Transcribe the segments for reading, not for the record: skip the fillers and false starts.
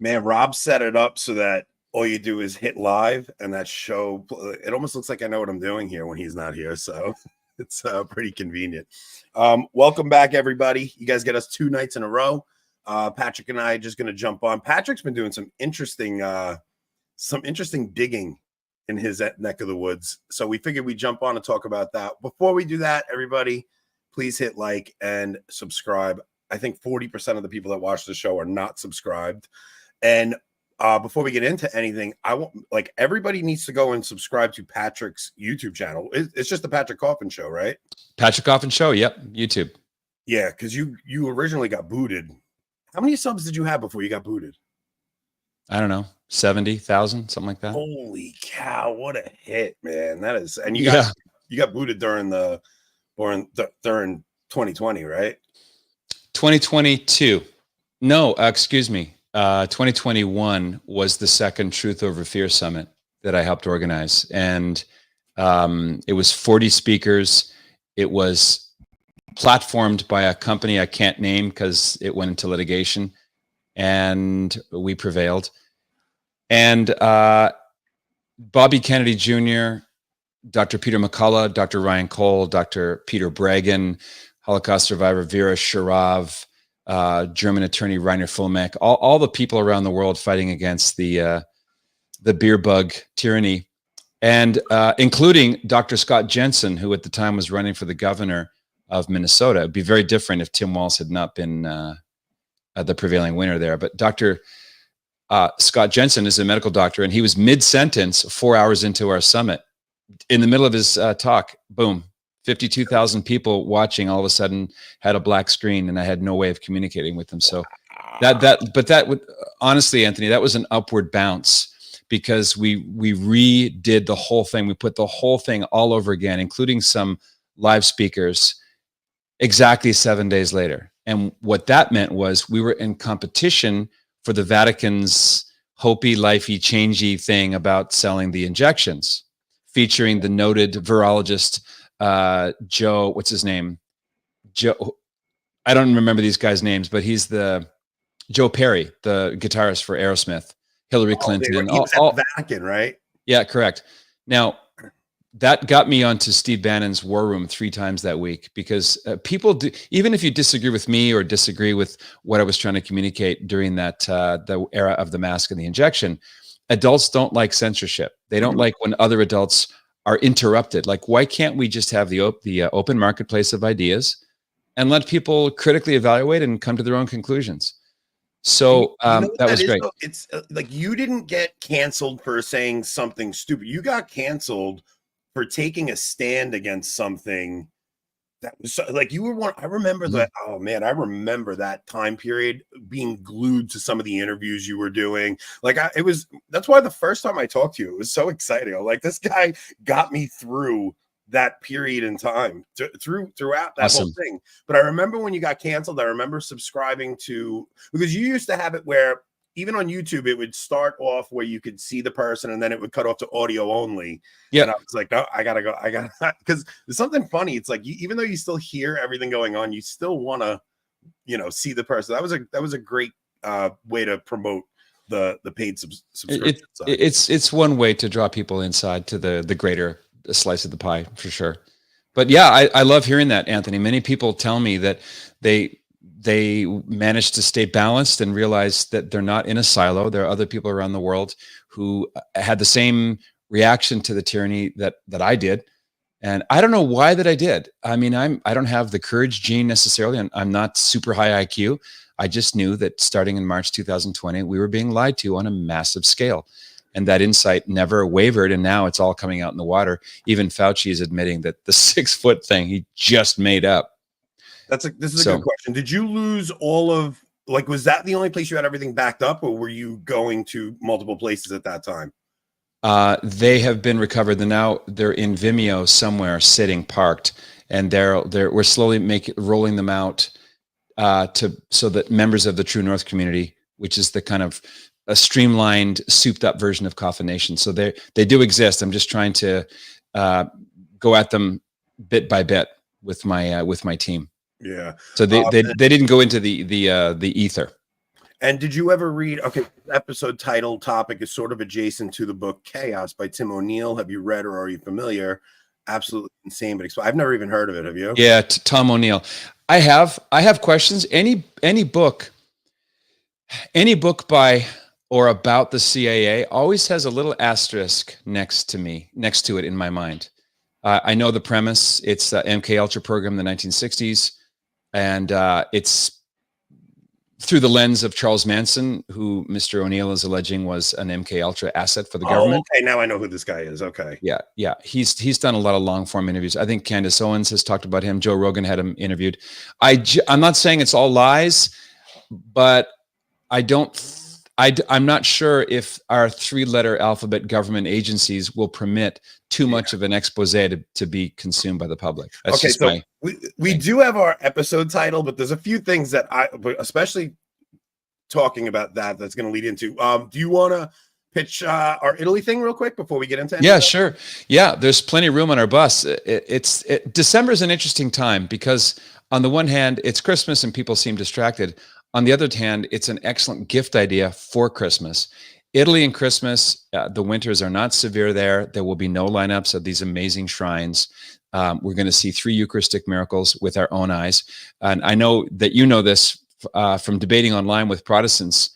Man, Rob set it up so that all you do is hit live, and that show, it almost looks like I know what I'm doing here when he's not here. So it's pretty convenient. Welcome back, everybody. You guys get us 2 nights in a row. Patrick and I are just going to jump on. Patrick's been doing some interesting digging in his neck of the woods. So we figured we'd jump on and talk about that. Before we do that, everybody, please hit like and subscribe. I think 40% of the people that watch the show are not subscribed. And before we get into anything, I want everybody needs to go and subscribe to Patrick's YouTube channel. It's just the Patrick Coffin Show, right? Patrick Coffin Show. Yep. YouTube. Yeah. Cause you originally got booted. How many subs did you have before you got booted? I don't know, 70,000, something like that. Holy cow. What a hit, man. That is, and you got booted during 2020, right? 2022. No, excuse me. 2021 was the second Truth Over Fear Summit that I helped organize. And it was 40 speakers. It was platformed by a company I can't name because it went into litigation, and we prevailed. And Bobby Kennedy Jr., Dr. Peter McCullough, Dr. Ryan Cole, Dr. Peter Bregan, Holocaust survivor Vera Sharav, German attorney Rainer Fulmek, all the people around the world fighting against the beer bug tyranny, and including Dr. Scott Jensen, who at the time was running for the governor of Minnesota. It'd be very different if Tim Walz had not been the prevailing winner there. But Dr. Scott Jensen is a medical doctor, and he was mid-sentence 4 hours into our summit. In the middle of his talk, boom, 52,000 people watching all of a sudden had a black screen, and I had no way of communicating with them. So that would, honestly, Anthony, that was an upward bounce, because we redid the whole thing. We put the whole thing all over again, including some live speakers, exactly 7 days later. And what that meant was we were in competition for the Vatican's hopey, lifey, changey thing about selling the injections, featuring the noted virologist, Joe, what's his name? Joe, I don't remember these guys' names, but he's Joe Perry, the guitarist for Aerosmith, Hillary Clinton. He was at the Vatican, right? Yeah, correct. Now, that got me onto Steve Bannon's War Room 3 times that week, because people do, even if you disagree with me or disagree with what I was trying to communicate during that the era of the mask and the injection, adults don't like censorship. They don't like when other adults are interrupted. Like, why can't we just have the open marketplace of ideas and let people critically evaluate and come to their own conclusions? So that was great. It's like, you didn't get canceled for saying something stupid. You got canceled for taking a stand against something that was like, you were one. I remember that. Oh man, I remember that time period, being glued to some of the interviews you were doing. Like, that's why the first time I talked to you, it was so exciting. I'm like, this guy got me through that period in time, throughout that whole thing. But I remember when you got canceled, I remember subscribing to, because you used to have it where even on YouTube, it would start off where you could see the person, and then it would cut off to audio only. Yeah. And I was like, no, I gotta go. Because there's something funny. It's like, even though you still hear everything going on, you still want to, see the person. That was a great way to promote the paid subscription. It's one way to draw people inside to the greater slice of the pie, for sure. But yeah, I love hearing that, Anthony. Many people tell me that they managed to stay balanced and realize that they're not in a silo. There are other people around the world who had the same reaction to the tyranny that I did. And I don't know why that I did. I mean, I don't have the courage gene necessarily, and I'm not super high IQ. I just knew that starting in March 2020, we were being lied to on a massive scale. And that insight never wavered, and now it's all coming out in the water. Even Fauci is admitting that the 6-foot thing he just made up. This is a good question. Did you lose all of, like, was that the only place you had everything backed up, or were you going to multiple places at that time? They have been recovered. Now they're in Vimeo somewhere, sitting parked, and we're slowly rolling them out so that members of the True North community, which is the kind of a streamlined, souped up version of Coffin Nation. So they do exist. I'm just trying to go at them bit by bit with my team. Yeah. So they didn't go into the ether. And did you ever read, okay, episode title topic is sort of adjacent to the book Chaos by Tim O'Neill. Have you read or are you familiar? Absolutely insane, but I've never even heard of it. Have you? Yeah, Tom O'Neill. I have questions. Any book by or about the CIA always has a little asterisk next to it in my mind. I know the premise. It's the MK Ultra program in the 1960s, and it's through the lens of Charles Manson, who Mr. O'Neill is alleging was an MK Ultra asset for the government. Okay, now I know who this guy is. Okay. Yeah. He's done a lot of long form interviews. I think Candace Owens has talked about him. Joe Rogan had him interviewed. I'm not saying it's all lies, but I'm not sure if our 3-letter alphabet government agencies will permit too much of an expose to be consumed by the public. That's okay, so we do have our episode title, but there's a few things that especially talking about that's going to lead into. Do you want to pitch our Italy thing real quick before we get into anything? Yeah, sure. Yeah, there's plenty of room on our bus. December is an interesting time because on the one hand, it's Christmas and people seem distracted. On the other hand, it's an excellent gift idea for Christmas. Italy and Christmas, the winters are not severe there. There will be no lineups of these amazing shrines. We're going to see 3 Eucharistic miracles with our own eyes. And I know that you know this from debating online with Protestants,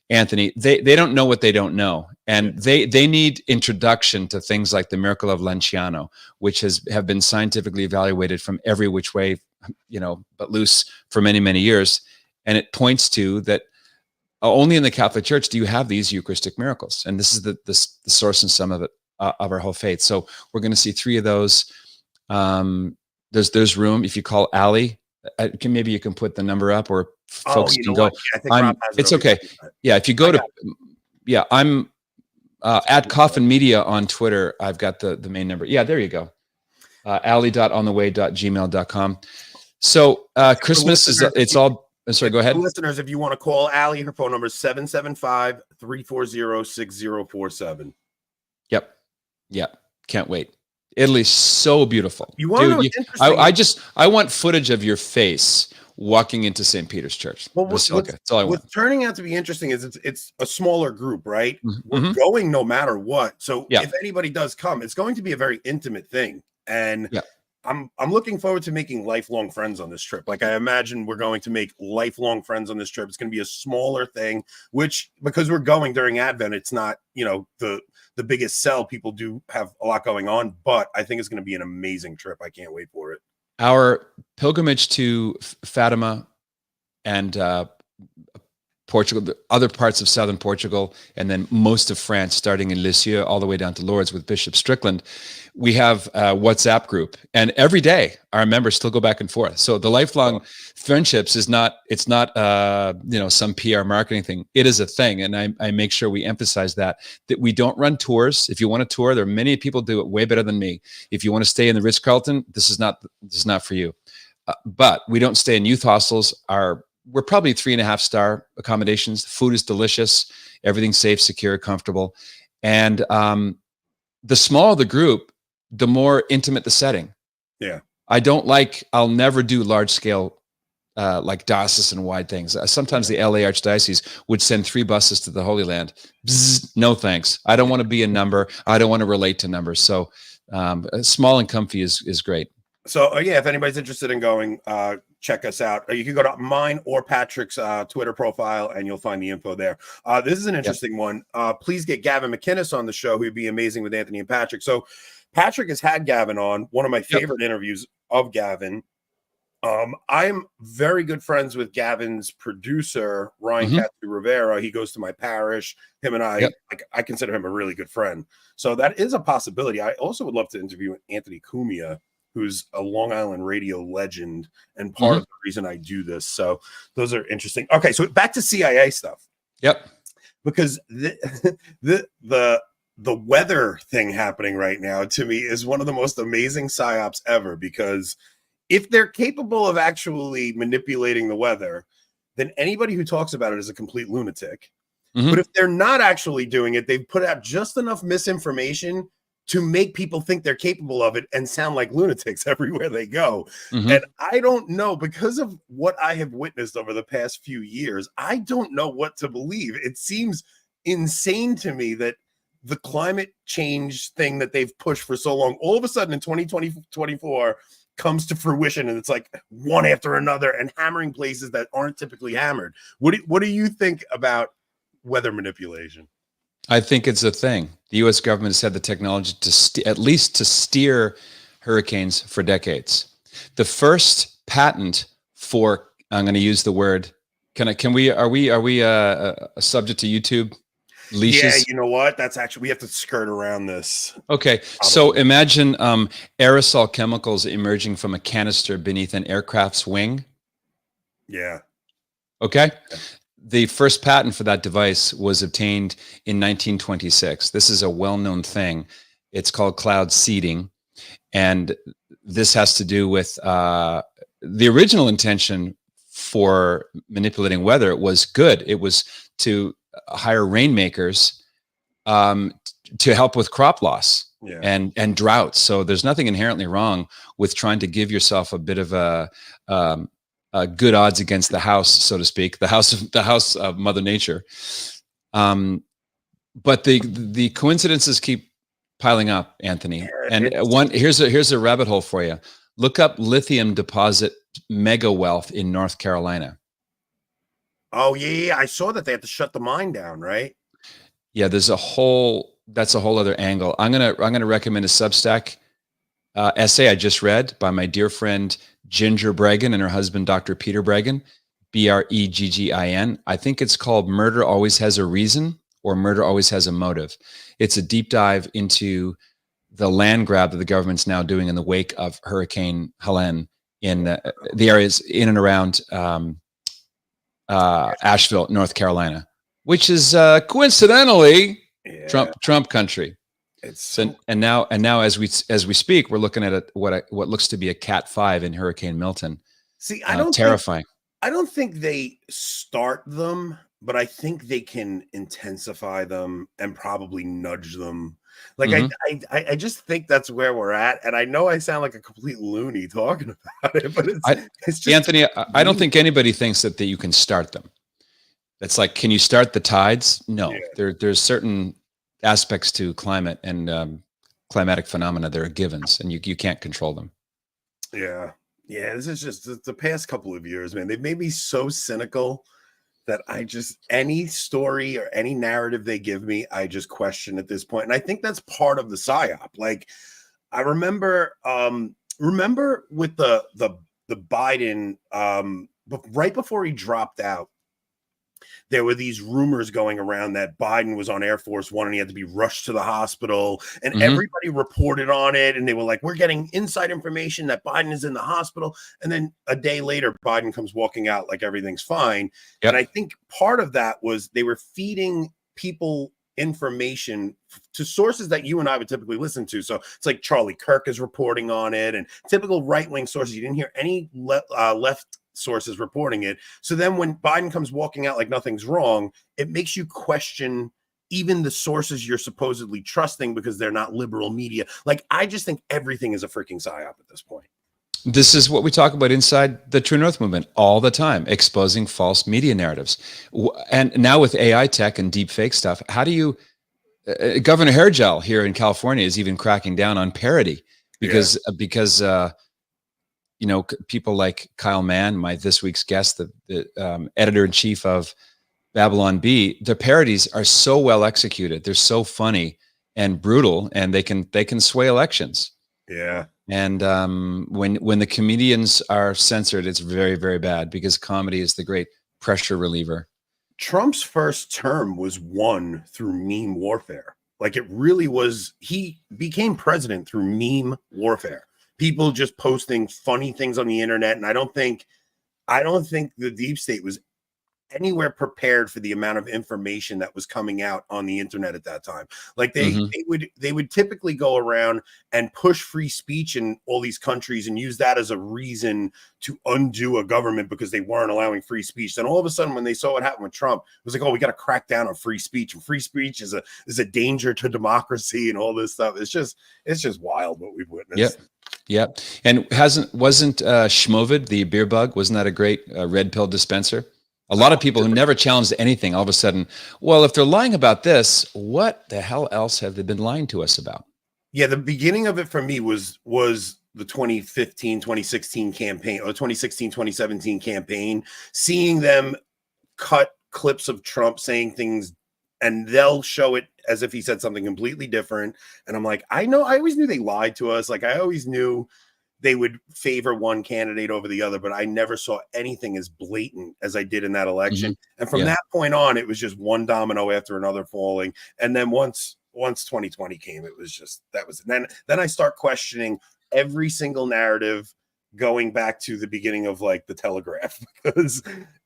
Anthony. They don't know what they don't know. And they need introduction to things like the miracle of Lanciano, which have been scientifically evaluated from every which way, but loose for many, many years. And it points to that only in the Catholic Church do you have these Eucharistic miracles. And this is the source and sum of it, of our whole faith. So we're going to see 3 of those. There's room. If you call Allie, maybe you can put the number up, or folks can go. Yeah, it's okay. Yeah, if you go to, I'm at Coffin Media on Twitter. I've got the main number. Yeah, there you go. Allie.ontheway.gmail.com. So Christmas it's all. Sorry, go ahead. Listeners, if you want to call Allie, her phone number is 775-340-6047. Yep. Can't wait. Italy's so beautiful. You want I want footage of your face walking into St. Peter's Church. Well, that's all I want. What's turning out to be interesting is it's a smaller group, right? Mm-hmm. We're going no matter what. So if anybody does come, it's going to be a very intimate thing. And I'm looking forward to making lifelong friends on this trip. Like, I imagine we're going to make lifelong friends on this trip. It's going to be a smaller thing, which, because we're going during Advent, it's not, the biggest sell. People do have a lot going on, but I think it's going to be an amazing trip. I can't wait for it. Our pilgrimage to Fatima and Portugal, the other parts of southern Portugal, and then most of France, starting in Lisieux all the way down to Lourdes with Bishop Strickland. We have a WhatsApp group, and every day our members still go back and forth. So the lifelong friendships some PR marketing thing. It is a thing, and I make sure we emphasize that we don't run tours. If you want to tour, there are many people do it way better than me. If you want to stay in the Ritz-Carlton, this is not for you. But we don't stay in youth hostels. We're probably 3.5-star accommodations. The food is delicious. Everything's safe, secure, comfortable. And the smaller the group, the more intimate the setting. Yeah. I'll never do large scale, like diocesan wide things. Sometimes the LA Archdiocese would send 3 buses to the Holy Land. Bzz, no thanks. I don't want to be a number. I don't want to relate to numbers. So small and comfy is great. So if anybody's interested in going, check us out. You can go to mine or Patrick's Twitter profile, and you'll find the info there. This is an interesting one. Please get Gavin McInnes on the show. He'd be amazing with Anthony and Patrick. So Patrick has had Gavin on, one of my favorite interviews of Gavin. I'm very good friends with Gavin's producer, Ryan Katsu Rivera. He goes to my parish. Him and I consider him a really good friend. So that is a possibility. I also would love to interview Anthony Cumia, who's a Long Island radio legend and part of the reason I do this. So those are interesting. Okay, so back to CIA stuff. Yep. Because the weather thing happening right now, to me, is one of the most amazing psyops ever, because if they're capable of actually manipulating the weather, then anybody who talks about it is a complete lunatic. But if they're not actually doing it, they've put out just enough misinformation to make people think they're capable of it and sound like lunatics everywhere they go. Mhm. And I don't know, because of what I have witnessed over the past few years, I don't know what to believe. It seems insane to me that the climate change thing that they've pushed for so long, all of a sudden in 2024 comes to fruition, and it's like one after another and hammering places that aren't typically hammered. What do you think about weather manipulation? I think it's a thing. The U.S. government has had the technology to at least to steer hurricanes for decades. The first patent for, I'm going to use the word, are we subject to YouTube leashes? Yeah, you know what? That's actually, we have to skirt around this. Okay, so imagine aerosol chemicals emerging from a canister beneath an aircraft's wing. Yeah. Okay. The first patent for that device was obtained in 1926. This is a well-known thing. It's called cloud seeding. And this has to do with the original intention for manipulating weather was good. It was to hire rainmakers to help with crop loss and droughts. So there's nothing inherently wrong with trying to give yourself a bit of a good odds against the house, so to speak, the house of Mother Nature. But the coincidences keep piling up, Anthony. And here's a rabbit hole for you. Look up lithium deposit mega wealth in North Carolina. Oh yeah, I saw that they had to shut the mine down, right? Yeah, that's a whole other angle. I'm gonna recommend a Substack essay I just read by my dear friend Ginger Breggin and her husband Dr. Peter Breggin, Breggin. I think it's called "Murder Always Has a Reason" or "Murder Always Has a Motive." It's a deep dive into the land grab that the government's now doing in the wake of Hurricane Helene in the areas in and around Asheville, North Carolina, which is coincidentally Trump country. And now as we speak, we're looking at what looks to be a Cat 5 in Hurricane Milton. See, I don't terrifying. I don't think they start them, but I think they can intensify them and probably nudge them. Like I just think that's where we're at. And I know I sound like a complete loony talking about it, but it's just Anthony, I don't think anybody thinks that you can start them. It's like, can you start the tides? No, there's certain aspects to climate and climatic phenomena that are givens, and you can't control them. Yeah. This is just the past couple of years, man. They've made me so cynical that any story or any narrative they give me, I just question at this point. And I think that's part of the psyop. Like, I remember with the Biden, right before he dropped out, there were these rumors going around that Biden was on Air Force One and he had to be rushed to the hospital, and everybody reported on it. And they were like, we're getting inside information that Biden is in the hospital. And then a day later, Biden comes walking out like everything's fine. Yep. And I think part of that was they were feeding people information to sources that you and I would typically listen to. So it's like Charlie Kirk is reporting on it, and typical right-wing sources. You didn't hear any left sources reporting it. So then when Biden comes walking out like nothing's wrong, it makes you question even the sources you're supposedly trusting because they're not liberal media. Like, I just think everything is a freaking psyop at this point. This is what we talk about inside the True North movement all the time, exposing false media narratives. And now with AI tech and deep fake stuff, how do you Governor Hairgel here in California is even cracking down on parody because people like Kyle Mann, this week's guest, the editor-in-chief of Babylon Bee, their parodies are so well executed. They're so funny and brutal, and they can sway elections. Yeah. And when the comedians are censored, it's very, very bad because comedy is the great pressure reliever. Trump's first term was won through meme warfare. Like, it really was. He became president through meme warfare. People just posting funny things on the internet. And I don't think the deep state was anywhere prepared for the amount of information that was coming out on the internet at that time. Like they would typically go around and push free speech in all these countries and use that as a reason to undo a government because they weren't allowing free speech. Then all of a sudden, when they saw what happened with Trump, it was like, oh, we got to crack down on free speech, and free speech is a danger to democracy and all this stuff. It's just wild what we've witnessed. Yep. And wasn't Schmovid, the beer bug, wasn't that a great red pill dispenser? A lot of people who never challenged anything, all of a sudden, well, if they're lying about this, what the hell else have they been lying to us about? Yeah, the beginning of it for me was the 2015, 2016 campaign, or 2016, 2017 campaign, seeing them cut clips of Trump saying things and they'll show it as if he said something completely different. And I'm like, I always knew they lied to us. Like, I always knew they would favor one candidate over the other, but I never saw anything as blatant as I did in that election. And from that point on, it was just one domino after another falling. And then once 2020 came, it was just, then I start questioning every single narrative going back to the beginning of like the Telegraph, because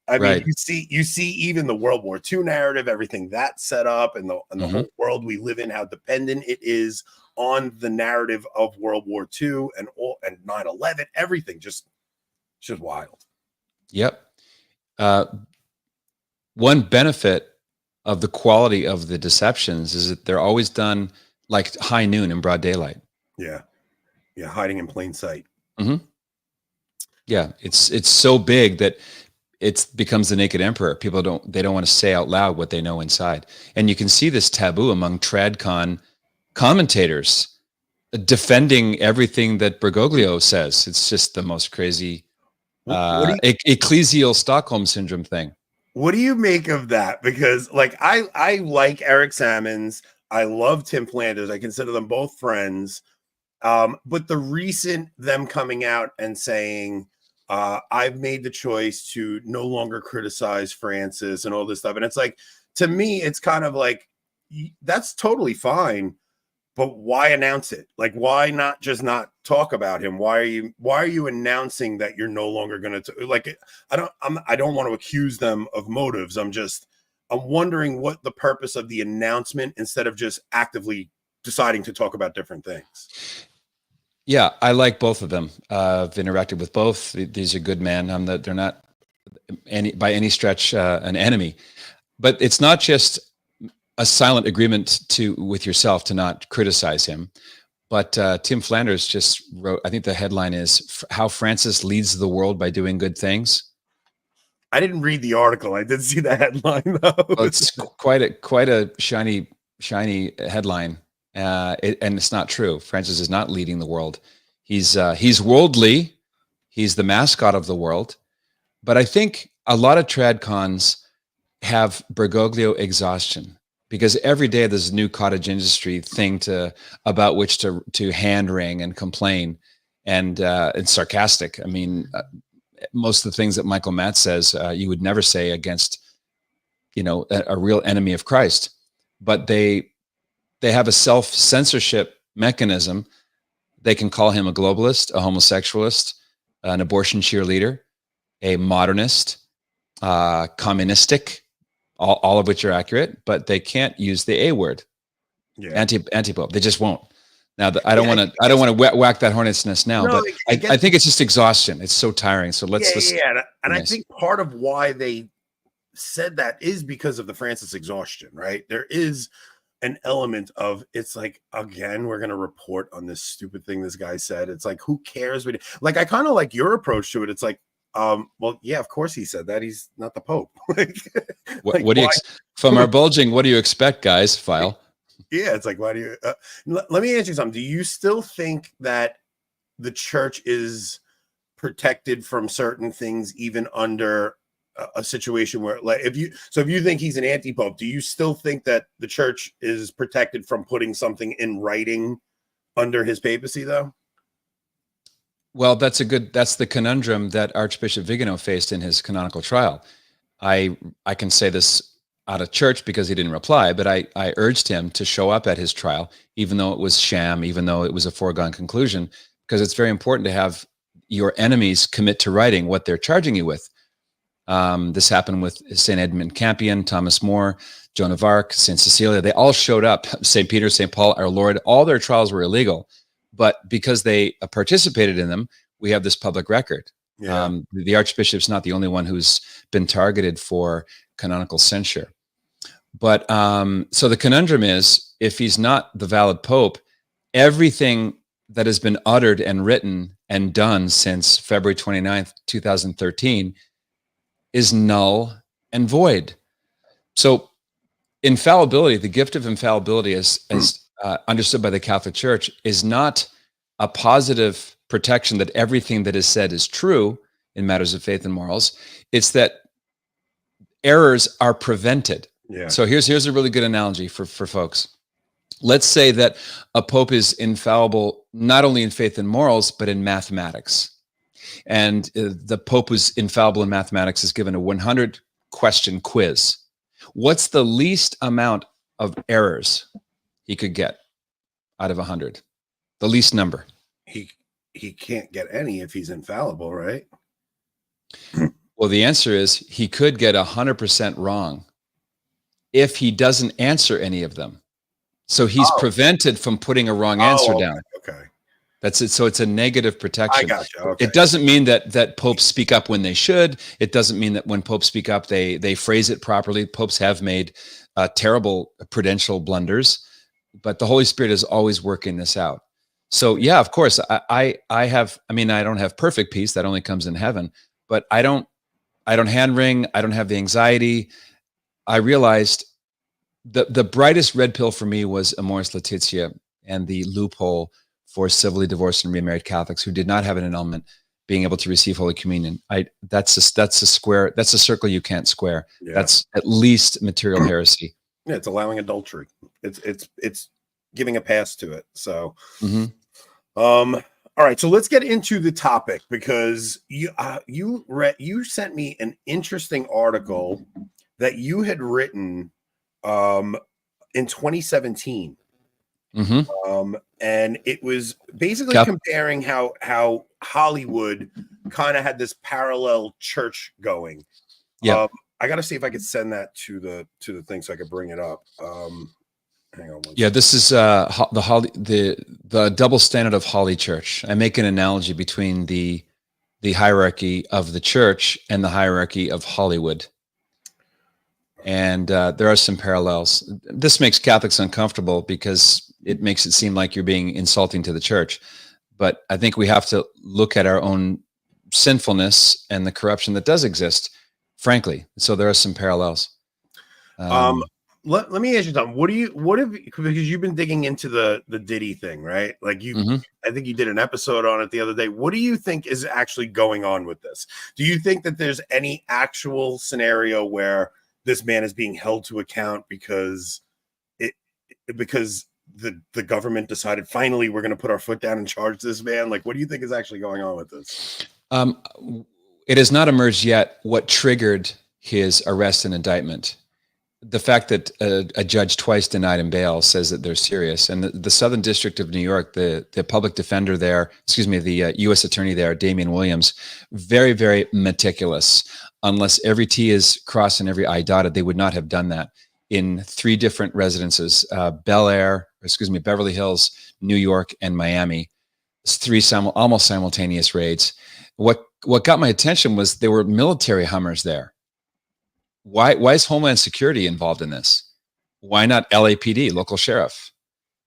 I mean, you see even the World War II narrative, everything that's set up, and the whole world we live in, how dependent it is on the narrative of World War II and 9/11, everything just wild. Yep. One benefit of the quality of the deceptions is that they're always done like high noon in broad daylight. Yeah. Hiding in plain sight. Yeah. It's so big that it becomes the naked emperor. People don't want to say out loud what they know inside. And you can see this taboo among TradCon commentators defending everything that Bergoglio says. It's just the most crazy Ecclesial Stockholm syndrome thing. What do you make of that? Because like I like Eric Sammons. I love Tim Flanders. I consider them both friends. But the recent them coming out and saying, I've made the choice to no longer criticize Francis and all this stuff. And it's like, to me, it's kind of like, that's totally fine, but why announce it? Like, why not just not talk about him? Why are you announcing that you're no longer going to, like, I don't want to accuse them of motives. I'm wondering what the purpose of the announcement, instead of just actively deciding to talk about different things. Yeah, I like both of them. I've interacted with both. These are good men. They're not by any stretch an enemy, but it's not just a silent agreement with yourself to not criticize him. But Tim Flanders just wrote, I think the headline is "How Francis Leads the World by Doing Good Things." I didn't read the article. I did see the headline though. Well, it's quite a shiny headline. And it's not true. Francis is not leading the world. He's worldly. He's the mascot of the world. But I think a lot of TradCons have Bergoglio exhaustion, because every day there's a new cottage industry thing about which to hand wring and complain, and it's sarcastic. I mean, most of the things that Michael Matt says, you would never say against, a real enemy of Christ, but they have a self-censorship mechanism. They can call him a globalist, a homosexualist, an abortion cheerleader, a modernist, communistic, all of which are accurate, but they can't use the A word, anti-pope. They just won't. Now, I don't want to whack that hornet's nest now, but I think it's just exhaustion. It's so tiring. So let's. And I think part of why they said that is because of the Francis exhaustion, right? There is an element of, it's like, again, we're going to report on this stupid thing this guy said. It's like, who cares? Like, I kind of like your approach to it. It's like, well, yeah, of course he said that. He's not the Pope. What do you from our bulging? What do you expect, guys? File. Yeah, it's like, why do you? Let me ask you something. Do you still think that the church is protected from certain things, even under a situation where, like, if you think he's an anti-pope, do you still think that the church is protected from putting something in writing under his papacy, though? Well, that's the conundrum that Archbishop Vigano faced in his canonical trial. I can say this out of church because he didn't reply, but I urged him to show up at his trial, even though it was sham, even though it was a foregone conclusion, because it's very important to have your enemies commit to writing what they're charging you with. This happened with St. Edmund Campion, Thomas More, Joan of Arc, St. Cecilia. They all showed up. St. Peter, St. Paul, our Lord, all their trials were illegal. But because they participated in them, we have this public record. Yeah. The Archbishop's not the only one who's been targeted for canonical censure. But so the conundrum is, if he's not the valid Pope, everything that has been uttered and written and done since February 29th, 2013 is null and void. So infallibility, the gift of infallibility as understood by the Catholic Church, is not a positive protection that everything that is said is true in matters of faith and morals. It's that errors are prevented. Yeah. So here's a really good analogy for folks. Let's say that a pope is infallible not only in faith and morals, but in mathematics. And the pope who's infallible in mathematics is given a 100-question quiz. What's the least amount of errors he could get out of 100? The least number. He can't get any if he's infallible, right? Well, the answer is he could get 100% wrong if he doesn't answer any of them. So he's prevented from putting a wrong answer down. Okay. That's it. So it's a negative protection. I gotcha. Okay. It doesn't mean that popes speak up when they should. It doesn't mean that when popes speak up, they phrase it properly. Popes have made terrible prudential blunders, but the Holy Spirit is always working this out. So yeah, of course, I don't have perfect peace. That only comes in heaven, but I don't hand wring. I don't have the anxiety. I realized the brightest red pill for me was Amoris Laetitia and the loophole for civilly divorced and remarried Catholics who did not have an annulment being able to receive Holy Communion. That's a circle you can't square. Yeah. That's at least material heresy. Yeah, it's allowing adultery. It's giving a pass to it. So, all right. So let's get into the topic, because you sent me an interesting article that you had written in 2017. And it was basically comparing how Hollywood kind of had this parallel church going. Yeah. I got to see if I could send that to the thing so I could bring it up. Hang on. Yeah, this is the double standard of HollyChurch. I make an analogy between the hierarchy of the church and the hierarchy of Hollywood. And there are some parallels. This makes Catholics uncomfortable because it makes it seem like you're being insulting to the church. But I think we have to look at our own sinfulness and the corruption that does exist, frankly. So there are some parallels. Let me ask you something. Because you've been digging into the Diddy thing, right? Like I think you did an episode on it the other day. What do you think is actually going on with this? Do you think that there's any actual scenario where this man is being held to account because the government decided finally we're going to put our foot down and charge this man? Like, what do you think is actually going on with this? It has not emerged yet what triggered his arrest and indictment. The fact that a judge twice denied him bail says that they're serious. And the Southern District of New York, the public defender there, the U.S. attorney there, Damian Williams, very, very meticulous. Unless every T is crossed and every I dotted, they would not have done that in 3 different residences, Beverly Hills, New York, and Miami. It's 3 almost simultaneous raids. What got my attention was there were military Hummers there. Why is Homeland Security involved in this? Why not LAPD, local sheriff?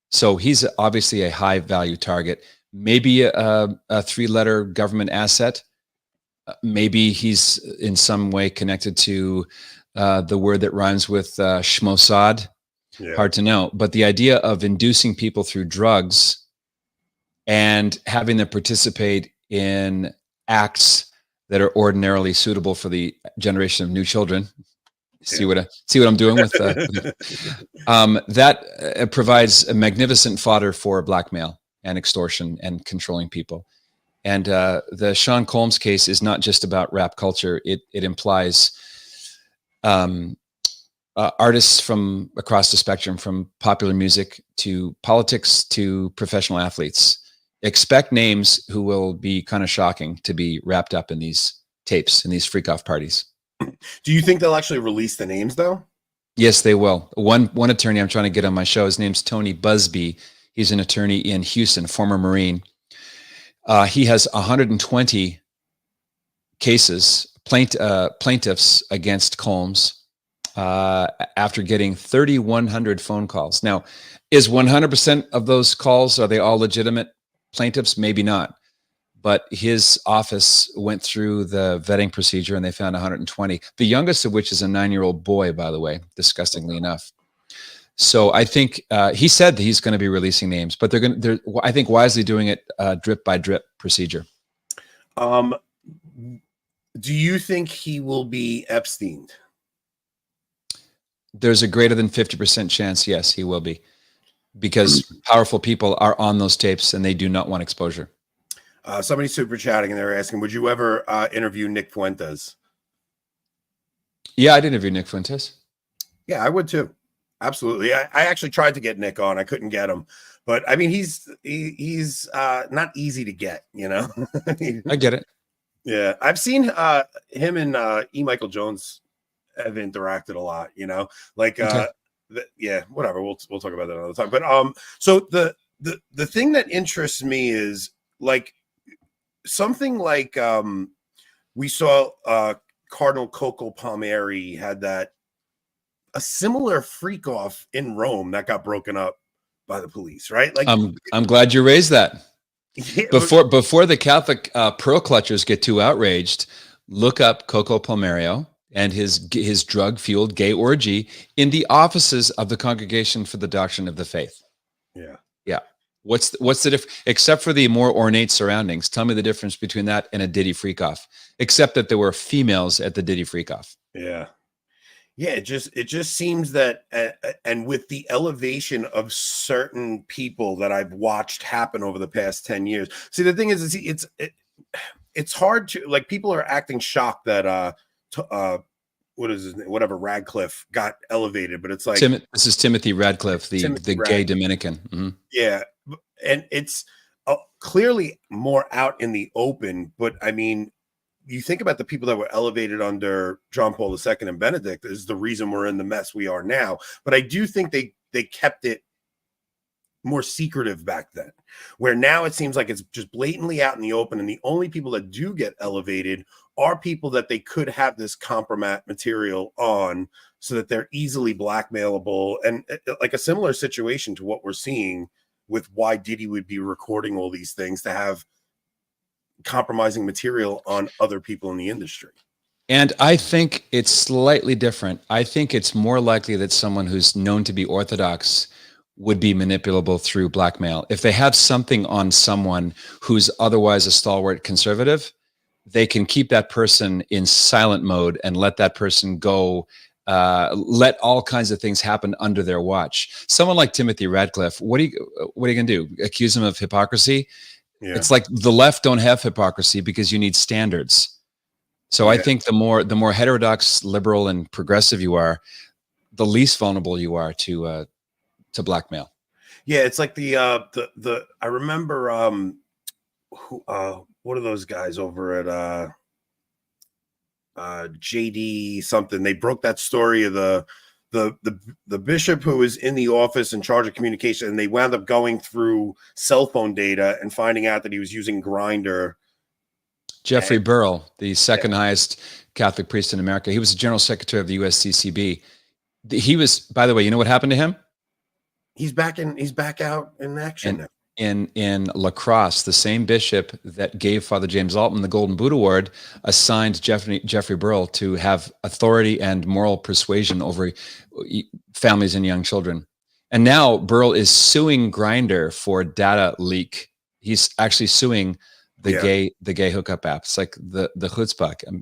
So he's obviously a high value target, maybe a 3-letter government asset. Maybe he's in some way connected to the word that rhymes with schmossad. Yeah. Hard to know. But the idea of inducing people through drugs and having them participate in acts that are ordinarily suitable for the generation of new children. See what I'm doing with that provides a magnificent fodder for blackmail and extortion and controlling people. And the Sean Combs case is not just about rap culture. It implies artists from across the spectrum, from popular music to politics to professional athletes. Expect names who will be kind of shocking to be wrapped up in these tapes, in these freak-off parties. Do you think they'll actually release the names though? Yes, they will. One attorney I'm trying to get on my show, his name's Tony Busby. He's an attorney in Houston, former Marine. He has 120 cases, plaintiffs against Combs after getting 3,100 phone calls. Now, is 100% of those calls, are they all legitimate plaintiffs? Maybe not. But his office went through the vetting procedure and they found 120, the youngest of which is a 9-year-old boy, by the way, disgustingly enough. So I think he said that he's going to be releasing names, but they're I think wisely doing it drip by drip procedure. Do you think he will be Epsteined? There's a greater than 50% chance, yes, he will be, because powerful people are on those tapes and they do not want exposure. Somebody's super chatting and they're asking, would you ever interview Nick Fuentes? Yeah, I'd interview Nick Fuentes. Yeah, I would too. Absolutely. I actually tried to get Nick on. I couldn't get him. But I mean, he's not easy to get, you know? I get it. Yeah. I've seen him and E. Michael Jones have interacted a lot, you know? Like Okay. yeah, whatever. We'll talk about that another time. But so the thing that interests me is like something like we saw Cardinal Coco Palmieri had that a similar freak off in Rome that got broken up by the police, right? Like I'm glad you raised that. yeah, Before the Catholic pearl clutchers get too outraged, look up Coco Palmerio and his drug-fueled gay orgy in the offices of the Congregation for the Doctrine of the Faith. yeah. Yeah. What's the difference, except for the more ornate surroundings? Tell me the difference between that and a Diddy freak-off, except that there were females at the Diddy freak-off. Yeah. Yeah, it just seems that and with the elevation of certain people that I've watched happen over the past 10 years. See, the thing is it's hard to, like, people are acting shocked that what is his name? Whatever, Radcliffe got elevated, but it's like This is Timothy Radcliffe, the gay Dominican. Mm-hmm. Yeah, and it's clearly more out in the open, but I mean, you think about the people that were elevated under John Paul II and Benedict is the reason we're in the mess we are now. But I do think they kept it more secretive back then, where now it seems like it's just blatantly out in the open. And the only people that do get elevated are people that they could have this compromat material on so that they're easily blackmailable. And like a similar situation to what we're seeing with why Diddy would be recording all these things to have compromising material on other people in the industry. And I think it's slightly different. I think it's more likely that someone who's known to be orthodox would be manipulable through blackmail. If they have something on someone who's otherwise a stalwart conservative, they can keep that person in silent mode and let that person go, let all kinds of things happen under their watch. Someone like Timothy Radcliffe, what are you going to do? Accuse him of hypocrisy? Yeah. It's like the left don't have hypocrisy because you need standards. So yeah. I think the more heterodox, liberal, and progressive you are, the least vulnerable you are to blackmail. Yeah, it's like the I remember what are those guys over at JD something? They broke that story of the bishop who was in the office in charge of communication, and they wound up going through cell phone data and finding out that he was using Grindr. Jeffrey Burrell, the second highest Catholic priest in America. He was the general secretary of the USCCB. He was, by the way, you know what happened to him? He's back out in action now. In La Crosse, the same bishop that gave Father James Altman the Golden Boot Award assigned Jeffrey Burrell to have authority and moral persuasion over families and young children. And now Burrell is suing Grindr for data leak. He's actually suing the gay hookup app. It's like the chutzpah.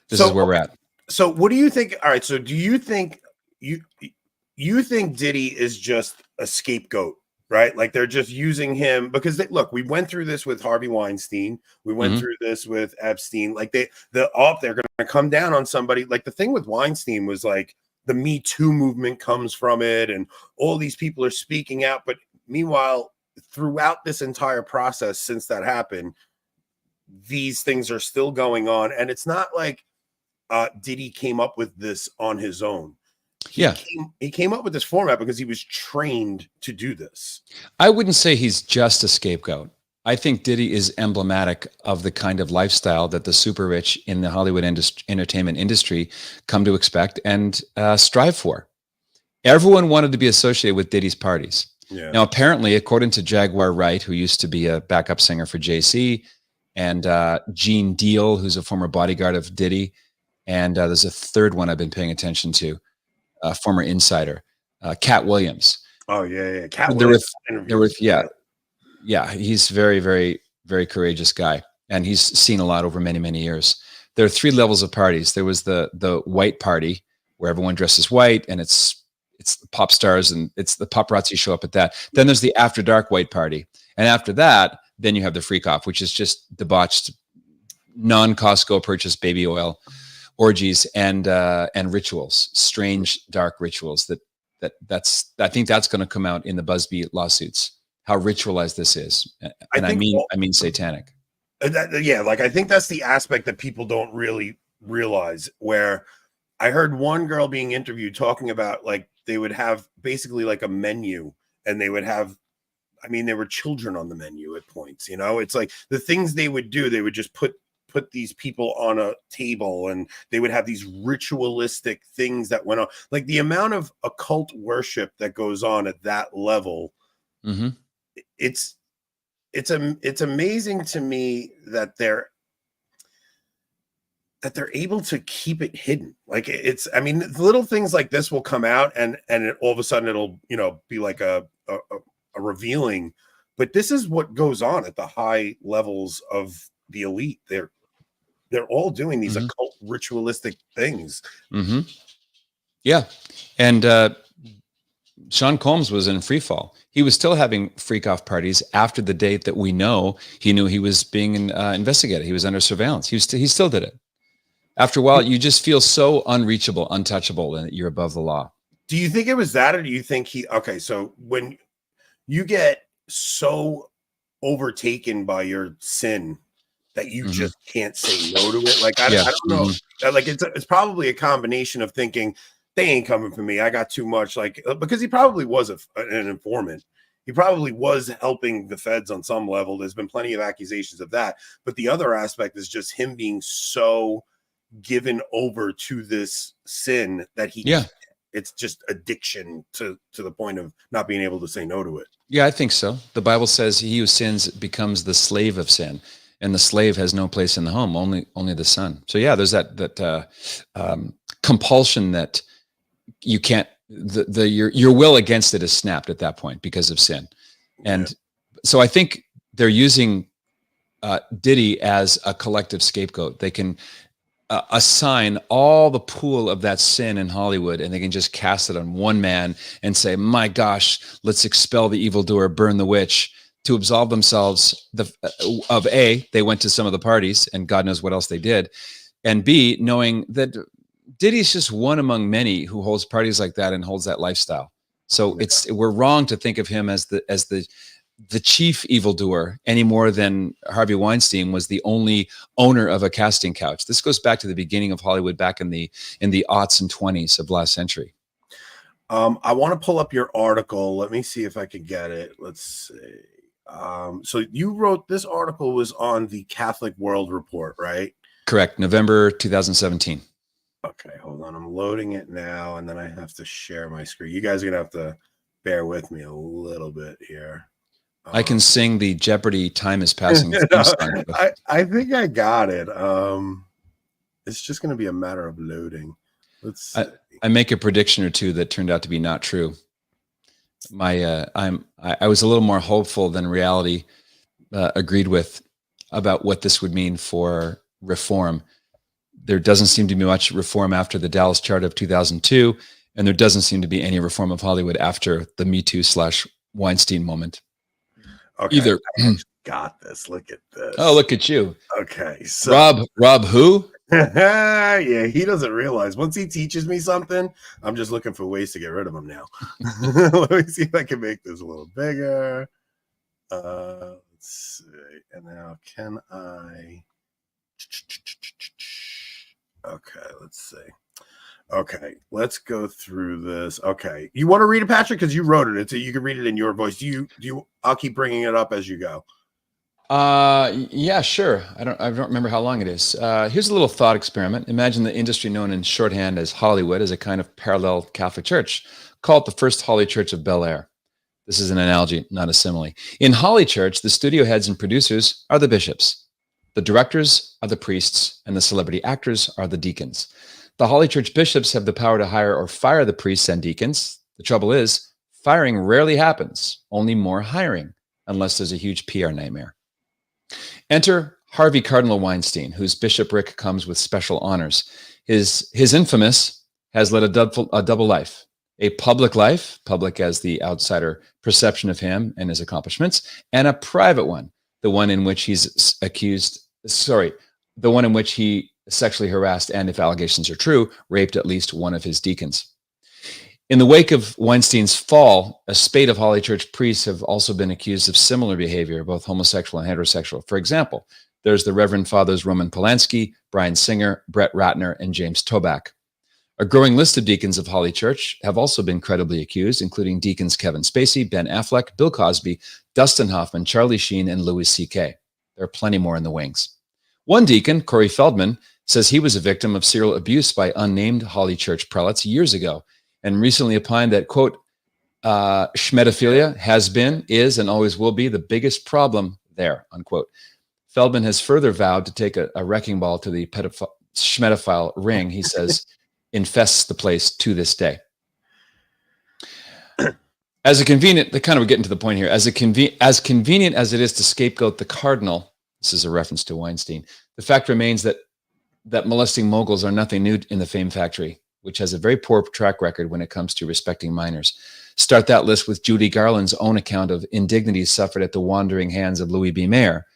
This is where we're at. So what do you think? All right. So do you think you think Diddy is just a scapegoat, right? Like they're just using him because look, we went through this with Harvey Weinstein. We went through this with Epstein. Like they're going to come down on somebody. Like the thing with Weinstein was like the Me Too movement comes from it, and all these people are speaking out. But meanwhile, throughout this entire process since that happened, these things are still going on, and it's not like Diddy came up with this on his own. He came up with this format because he was trained to do this. I wouldn't say he's just a scapegoat. I think Diddy is emblematic of the kind of lifestyle that the super rich in the Hollywood entertainment industry come to expect and strive for. Everyone wanted to be associated with Diddy's parties. Yeah. Now, apparently, according to Jaguar Wright, who used to be a backup singer for JC, and Gene Deal, who's a former bodyguard of Diddy, and there's a third one I've been paying attention to, former insider, Cat Williams. Oh yeah. Cat Williams. Yeah, he's very, very, very courageous guy, and he's seen a lot over many, many years. There are 3 levels of parties. There was the white party where everyone dresses white, and it's the pop stars and it's the paparazzi show up at that. Then there's the after dark white party, and after that, then you have the freak off, which is just debauched, non-Costco purchased baby oil orgies and rituals, strange dark rituals. I think that's going to come out in the Busby lawsuits. How ritualized this is, and I mean satanic. I think that's the aspect that people don't really realize. Where I heard one girl being interviewed talking about, like, they would have basically like a menu, and they would have, there were children on the menu at points. It's like the things they would do. They would just put these people on a table, and they would have these ritualistic things that went on. Like the amount of occult worship that goes on at that level. Mm-hmm. It's amazing to me that they're able to keep it hidden. Like little things like this will come out, and all of a sudden it'll be like a revealing. But this is what goes on at the high levels of the elite. They're all doing these occult ritualistic things. Mm-hmm. Yeah, and Sean Combs was in free fall. He was still having freak off parties after the date that we know he knew he was being investigated. He was under surveillance. He still did it. After a while, you just feel so unreachable, untouchable, and you're above the law. Do you think it was that, or do you think so when you get so overtaken by your sin that you just can't say no to it? Like, I don't know. Like, it's probably a combination of thinking, they ain't coming for me, I got too much, like, because he probably was an informant. He probably was helping the feds on some level. There's been plenty of accusations of that. But the other aspect is just him being so given over to this sin that it's just addiction to the point of not being able to say no to it. Yeah, I think so. The Bible says he who sins becomes the slave of sin, and the slave has no place in the home, only the son. So yeah, there's that compulsion that you can't, your will against it is snapped at that point because of sin. And so I think they're using Diddy as a collective scapegoat. They can assign all the pool of that sin in Hollywood, and they can just cast it on one man and say, my gosh, let's expel the evildoer, burn the witch, to absolve themselves of A, they went to some of the parties, and God knows what else they did, and B, knowing that Diddy's just one among many who holds parties like that and holds that lifestyle. So we're wrong to think of him as the chief evildoer any more than Harvey Weinstein was the only owner of a casting couch. This goes back to the beginning of Hollywood, back in the aughts and 20s of last century. I want to pull up your article. Let me see if I can get it. Let's see. So you wrote, this article was on the Catholic World Report, right? Correct. November 2017. Okay, hold on. I'm loading it now, and then I have to share my screen. You guys are going to have to bear with me a little bit here. I can sing the Jeopardy time is passing. I think I got it. It's just going to be a matter of loading. Let's see. I make a prediction or two that turned out to be not true. I was a little more hopeful than reality agreed with about what this would mean for reform. There doesn't seem to be much reform after the Dallas Chart of 2002, and there doesn't seem to be any reform of Hollywood after the Me Too / Weinstein moment. Okay, either. I got this. Look at this. Oh, look at you. Okay, so Rob who? Yeah, he doesn't realize. Once he teaches me something, I'm just looking for ways to get rid of him now. Let me see if I can make this a little bigger. Let's see. And now can I Okay, let's see. Okay, let's go through this. Okay, you want to read it, Patrick? Because you wrote it. You can read it in your voice. Do you? I'll keep bringing it up as you go. Yeah, sure. I don't remember how long it is. Here's a little thought experiment. Imagine the industry known in shorthand as Hollywood as a kind of parallel Catholic church. Call it the first HollyChurch of Bel Air. This is an analogy, not a simile. In HollyChurch, the studio heads and producers are the bishops. The directors are the priests, and the celebrity actors are the deacons. The HollyChurch bishops have the power to hire or fire the priests and deacons. The trouble is, firing rarely happens, only more hiring, unless there's a huge PR nightmare. Enter Harvey Cardinal Weinstein, whose bishopric comes with special honors. His infamous has led a double life. A public life, public as the outsider perception of him and his accomplishments, and a private one, the one in which he sexually harassed and, if allegations are true, raped at least one of his deacons. In the wake of Weinstein's fall, a spate of HollyChurch priests have also been accused of similar behavior, both homosexual and heterosexual. For example, there's the Reverend Fathers Roman Polanski, Brian Singer, Brett Ratner, and James Toback. A growing list of deacons of HollyChurch have also been credibly accused, including deacons Kevin Spacey, Ben Affleck, Bill Cosby, Dustin Hoffman, Charlie Sheen, and Louis C.K. There are plenty more in the wings. One deacon, Corey Feldman, says he was a victim of serial abuse by unnamed HollyChurch prelates years ago, and recently opined that, quote, schmedophilia has been, is, and always will be the biggest problem there, unquote. Feldman has further vowed to take a wrecking ball to the schmedophile ring, he says, infests the place to this day. As convenient to the point here, as convenient as it is to scapegoat the cardinal, this is a reference to Weinstein, the fact remains that molesting moguls are nothing new in the Fame Factory, which has a very poor track record when it comes to respecting minors. Start that list with Judy Garland's own account of indignities suffered at the wandering hands of Louis B. Mayer,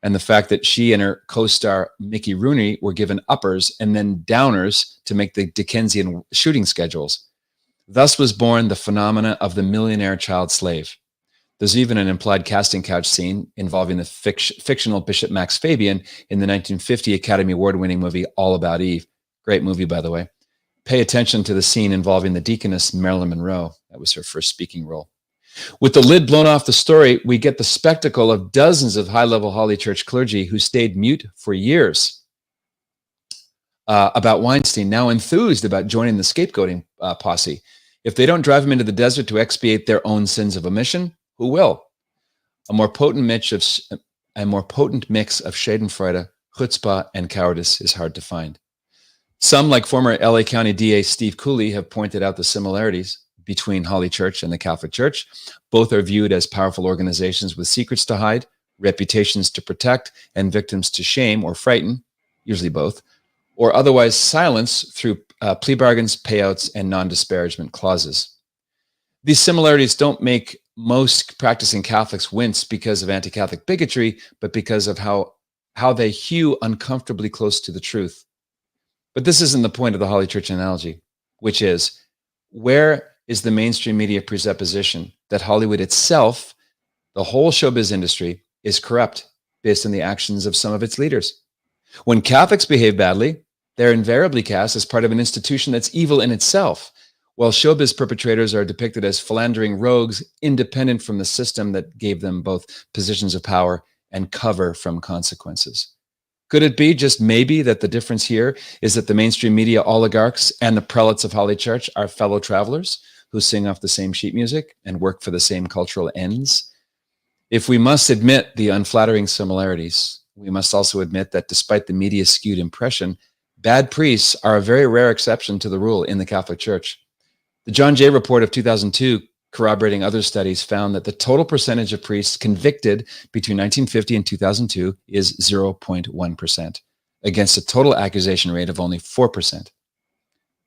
and the fact that she and her co-star Mickey Rooney were given uppers and then downers to make the Dickensian shooting schedules. Thus was born the phenomena of the millionaire child slave. There's even an implied casting couch scene involving the fictional Bishop Max Fabian in the 1950 Academy Award-winning movie All About Eve. Great movie, by the way. Pay attention to the scene involving the deaconess Marilyn Monroe. That was her first speaking role. With the lid blown off the story, we get the spectacle of dozens of high-level HollyChurch clergy who stayed mute for years about Weinstein, now enthused about joining the scapegoating posse. If they don't drive him into the desert to expiate their own sins of omission, who will? A more potent mix of schadenfreude, chutzpah, and cowardice is hard to find. Some, like former LA County DA Steve Cooley, have pointed out the similarities between HollyChurch and the Catholic Church. Both are viewed as powerful organizations with secrets to hide, reputations to protect, and victims to shame or frighten, usually both, or otherwise silence through plea bargains, payouts, and non-disparagement clauses. These similarities don't make most practicing Catholics wince because of anti-Catholic bigotry, but because of how they hew uncomfortably close to the truth. But this isn't the point of the HollyChurch analogy, which is, where is the mainstream media presupposition that Hollywood itself, the whole showbiz industry, is corrupt based on the actions of some of its leaders? When Catholics behave badly, they're invariably cast as part of an institution that's evil in itself, while showbiz perpetrators are depicted as philandering rogues independent from the system that gave them both positions of power and cover from consequences. Could it be, just maybe, that the difference here is that the mainstream media oligarchs and the prelates of HollyChurch are fellow travelers who sing off the same sheet music and work for the same cultural ends? If we must admit the unflattering similarities, we must also admit that despite the media's skewed impression, bad priests are a very rare exception to the rule in the Catholic Church. The John Jay report of 2002, corroborating other studies, found that the total percentage of priests convicted between 1950 and 2002 is 0.1%, against a total accusation rate of only 4%.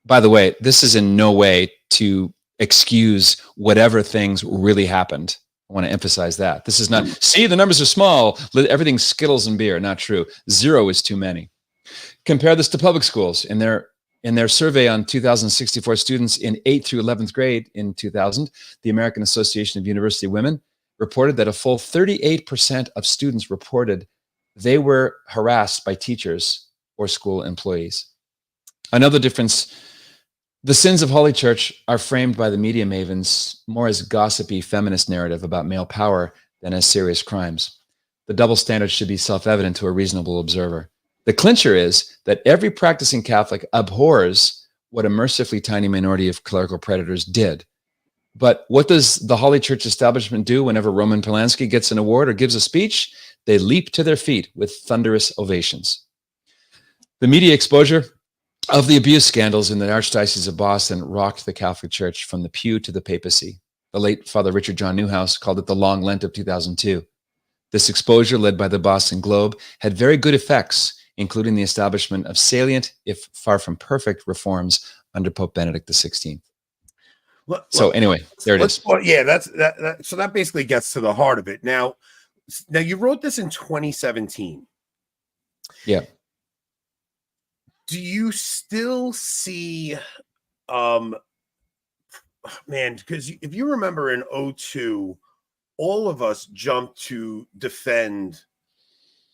By the way, this is in no way to excuse whatever things really happened. I want to emphasize that. This is not, see, the numbers are small, everything's Skittles and beer. Not true. 0 is too many. Compare this to public schools. In their survey on 2,064 students in 8th through 11th grade in 2000, the American Association of University Women reported that a full 38% of students reported they were harassed by teachers or school employees. Another difference, the sins of HollyChurch are framed by the media mavens more as gossipy feminist narrative about male power than as serious crimes. The double standard should be self-evident to a reasonable observer. The clincher is that every practicing Catholic abhors what a mercifully tiny minority of clerical predators did. But what does the HollyChurch establishment do whenever Roman Polanski gets an award or gives a speech? They leap to their feet with thunderous ovations. The media exposure of the abuse scandals in the Archdiocese of Boston rocked the Catholic Church from the pew to the papacy. The late Father Richard John Newhouse called it the Long Lent of 2002. This exposure, led by the Boston Globe, had very good effects, including the establishment of salient, if far from perfect, reforms under Pope Benedict XVI. So anyway, there it is. Yeah, so that basically gets to the heart of it. Now you wrote this in 2017. Yeah. Do you still see, man, because if you remember in 2002, all of us jumped to defend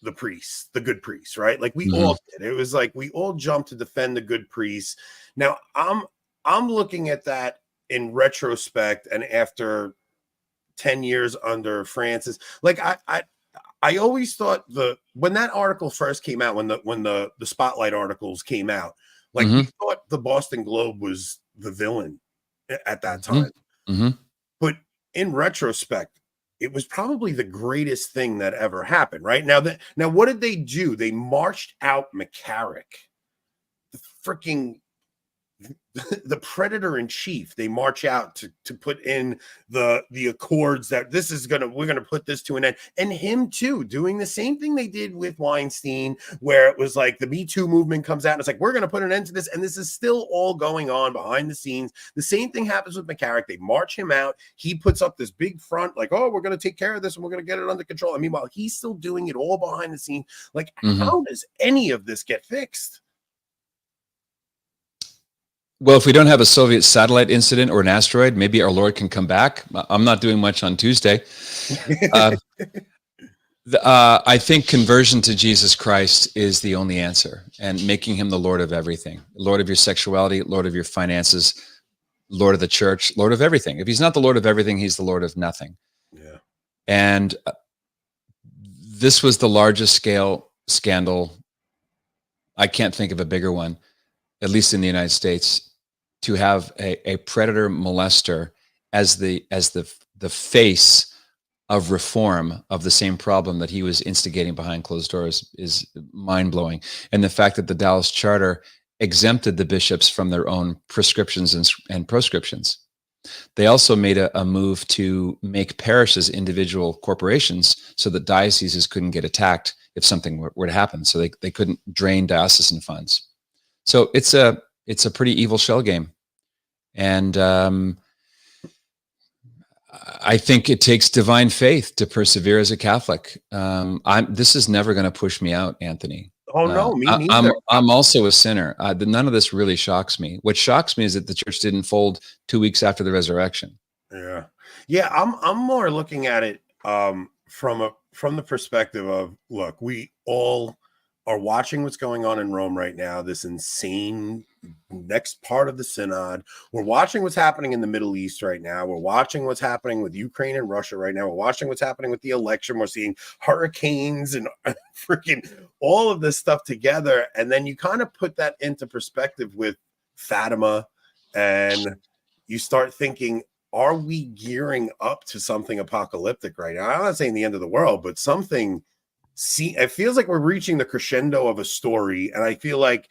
the priest, the good priest, right? Like we all did. It was like we all jumped to defend the good priest. Now I'm looking at that in retrospect, and after 10 years under Francis, like I always thought when that article first came out, when the Spotlight articles came out, like we thought the Boston Globe was the villain at that time. But in retrospect, it was probably the greatest thing that ever happened, right? Now what did they do? They marched out McCarrick, the freaking the predator in chief. They march out to put in the accords that we're gonna put this to an end, and him too doing the same thing they did with Weinstein, where it was like the Me Too movement comes out and it's like, we're gonna put an end to this, and this is still all going on behind the scenes. The same thing happens with McCarrick. They march him out, he puts up this big front like, oh, we're gonna take care of this and we're gonna get it under control, and meanwhile he's still doing it all behind the scenes. Like, how does any of this get fixed? Well, if we don't have a Soviet satellite incident or an asteroid, maybe our Lord can come back. I'm not doing much on Tuesday. I think conversion to Jesus Christ is the only answer, and making him the Lord of everything, Lord of your sexuality, Lord of your finances, Lord of the church, Lord of everything. If he's not the Lord of everything, he's the Lord of nothing. Yeah. And this was the largest scale scandal. I can't think of a bigger one, at least in the United States, to have a predator molester as the face of reform of the same problem that he was instigating behind closed doors is mind-blowing. And the fact that the Dallas Charter exempted the bishops from their own prescriptions and proscriptions. They also made a move to make parishes individual corporations so that dioceses couldn't get attacked if something were to happen. So they couldn't drain diocesan funds. So it's a pretty evil shell game. And I think it takes divine faith to persevere as a Catholic. This is never going to push me out, Anthony. Oh no, me neither. I'm also a sinner. None of this really shocks me. What shocks me is that the church didn't fold 2 weeks after the resurrection. Yeah. I'm more looking at it from the perspective of, look, we all are watching what's going on in Rome right now, this insane next part of the synod. We're watching what's happening in the Middle East right now. We're watching what's happening with Ukraine and Russia right now. We're watching what's happening with the election. We're seeing hurricanes and freaking all of this stuff together. And then you kind of put that into perspective with Fatima, and you start thinking, are we gearing up to something apocalyptic right now? I'm not saying the end of the world, but something. It feels like we're reaching the crescendo of a story, and I feel like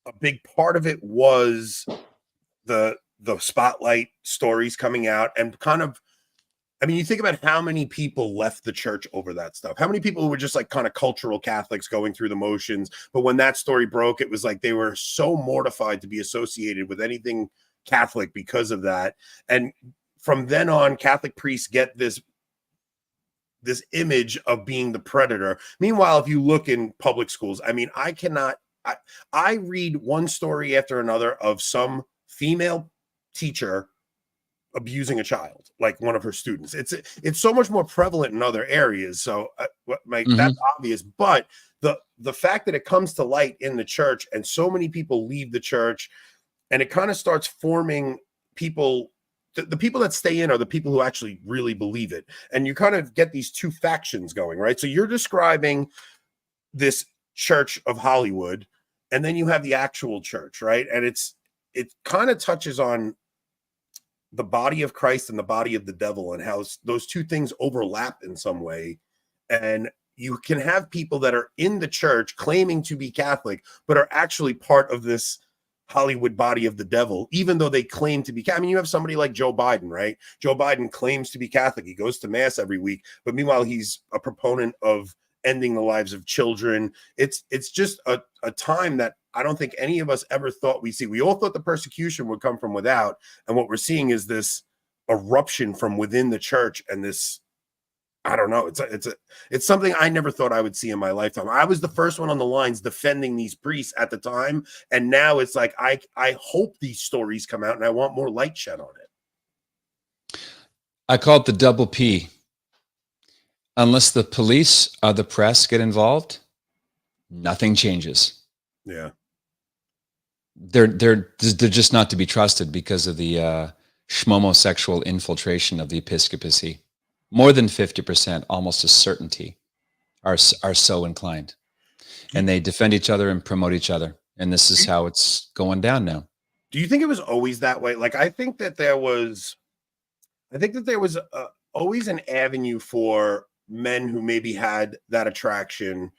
a big part of it was the Spotlight stories coming out, and kind of, I mean, you think about how many people left the church over that stuff. How many people were just like kind of cultural Catholics going through the motions, but when that story broke, it was like they were so mortified to be associated with anything Catholic because of that. And from then on, Catholic priests get this image of being the predator. Meanwhile, if you look in public schools, I mean, I read one story after another of some female teacher abusing a child, like one of her students. It's so much more prevalent in other areas. So that's obvious. But the fact that it comes to light in the church and so many people leave the church, and it kind of starts forming people. The people that stay in are the people who actually really believe it. And you kind of get these two factions going, right? So you're describing this church of Hollywood, and then you have the actual church, right? And it kind of touches on the body of Christ and the body of the devil, and how those two things overlap in some way. And you can have people that are in the church claiming to be Catholic, but are actually part of this Hollywood body of the devil, even though they claim to be. I mean, you have somebody like Joe Biden, right? Joe Biden claims to be Catholic. He goes to mass every week, but meanwhile, he's a proponent of ending the lives of children. It's just a time that I don't think any of us ever thought we'd see. We all thought the persecution would come from without, and what we're seeing is this eruption from within the church, and this, I don't know. It's something I never thought I would see in my lifetime. I was the first one on the lines defending these priests at the time, and now it's like I hope these stories come out, and I want more light shed on it. I call it the double P. Unless the police or the press get involved, nothing changes. Yeah, they're just not to be trusted because of the schmomosexual infiltration of the episcopacy. More than 50%, almost a certainty, are so inclined, and they defend each other and promote each other. And this is how it's going down now. Do you think it was always that way? Like, I think that there was always an avenue for men who maybe had that attraction,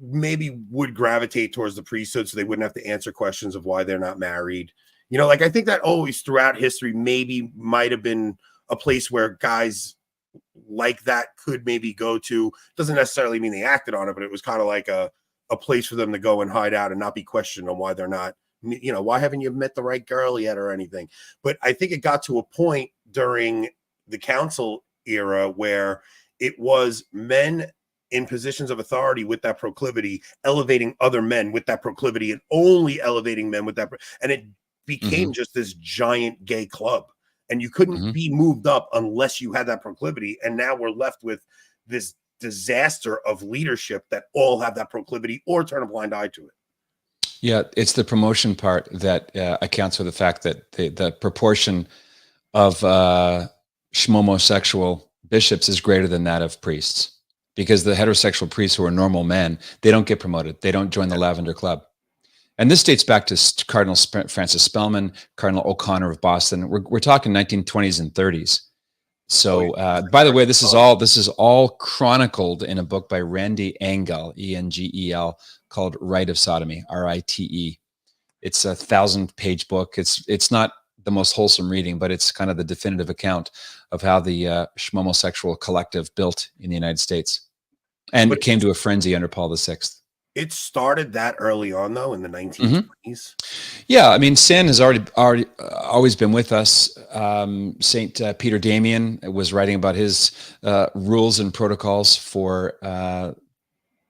maybe would gravitate towards the priesthood, so they wouldn't have to answer questions of why they're not married. You know, like, I think that always throughout history maybe might have been a place where guys like that could maybe go to. Doesn't necessarily mean they acted on it, but it was kind of like a place for them to go and hide out and not be questioned on why they're not, you know, why haven't you met the right girl yet or anything. But I think it got to a point during the council era where it was men in positions of authority with that proclivity elevating other men with that proclivity, and only elevating men with that, and it became just this giant gay club. And you couldn't be moved up unless you had that proclivity. And now we're left with this disaster of leadership that all have that proclivity or turn a blind eye to it. Yeah, it's the promotion part that accounts for the fact that the proportion of schmomosexual bishops is greater than that of priests, because the heterosexual priests who are normal men, they don't get promoted. They don't join the Lavender Club. And this dates back to Cardinal Francis Spellman, Cardinal O'Connor of Boston. We're talking 1920s and 30s. So, by the way, this is all chronicled in a book by Randy Engel, Engel, called Rite of Sodomy, Rite. It's a 1,000-page book. It's not the most wholesome reading, but it's kind of the definitive account of how the schmomosexual collective built in the United States, and it came to a frenzy under Paul VI. It started that early on, though, in the 1920s. Yeah, I mean, sin has always been with us. Saint Peter Damian was writing about his rules and protocols for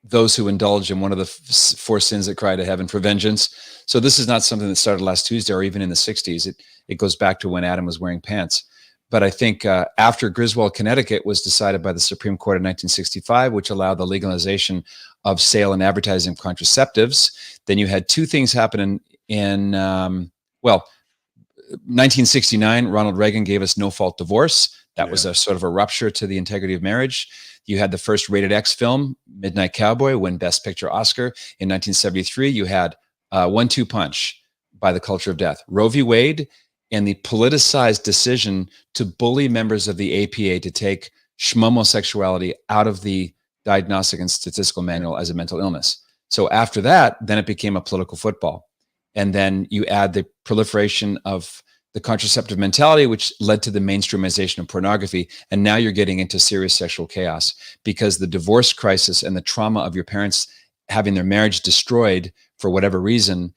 those who indulge in one of the four sins that cry to heaven for vengeance. So this is not something that started last Tuesday or even in the 60s. It goes back to when Adam was wearing pants. But I think after Griswold, Connecticut was decided by the Supreme Court in 1965, which allowed the legalization of sale and advertising of contraceptives, then you had two things happen in 1969, Ronald Reagan gave us no-fault divorce. That was a sort of a rupture to the integrity of marriage. You had the first rated X film, Midnight Cowboy, win Best Picture Oscar. In 1973, you had 1-2 punch by the culture of death. Roe v. Wade, and the politicized decision to bully members of the APA to take schmomosexuality out of the Diagnostic and Statistical Manual as a mental illness. So after that, then it became a political football. And then you add the proliferation of the contraceptive mentality, which led to the mainstreamization of pornography. And now you're getting into serious sexual chaos because the divorce crisis and the trauma of your parents having their marriage destroyed for whatever reason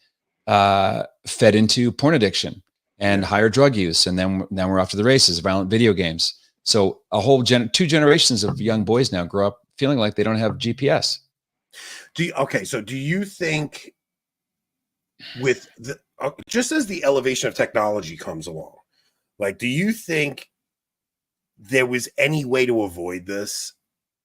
fed into porn addiction and higher drug use. And then we're off to the races, violent video games. So a whole two generations of young boys now grow up feeling like they don't have GPS. So do you think with the just as the elevation of technology comes along, Like, do you think there was any way to avoid this?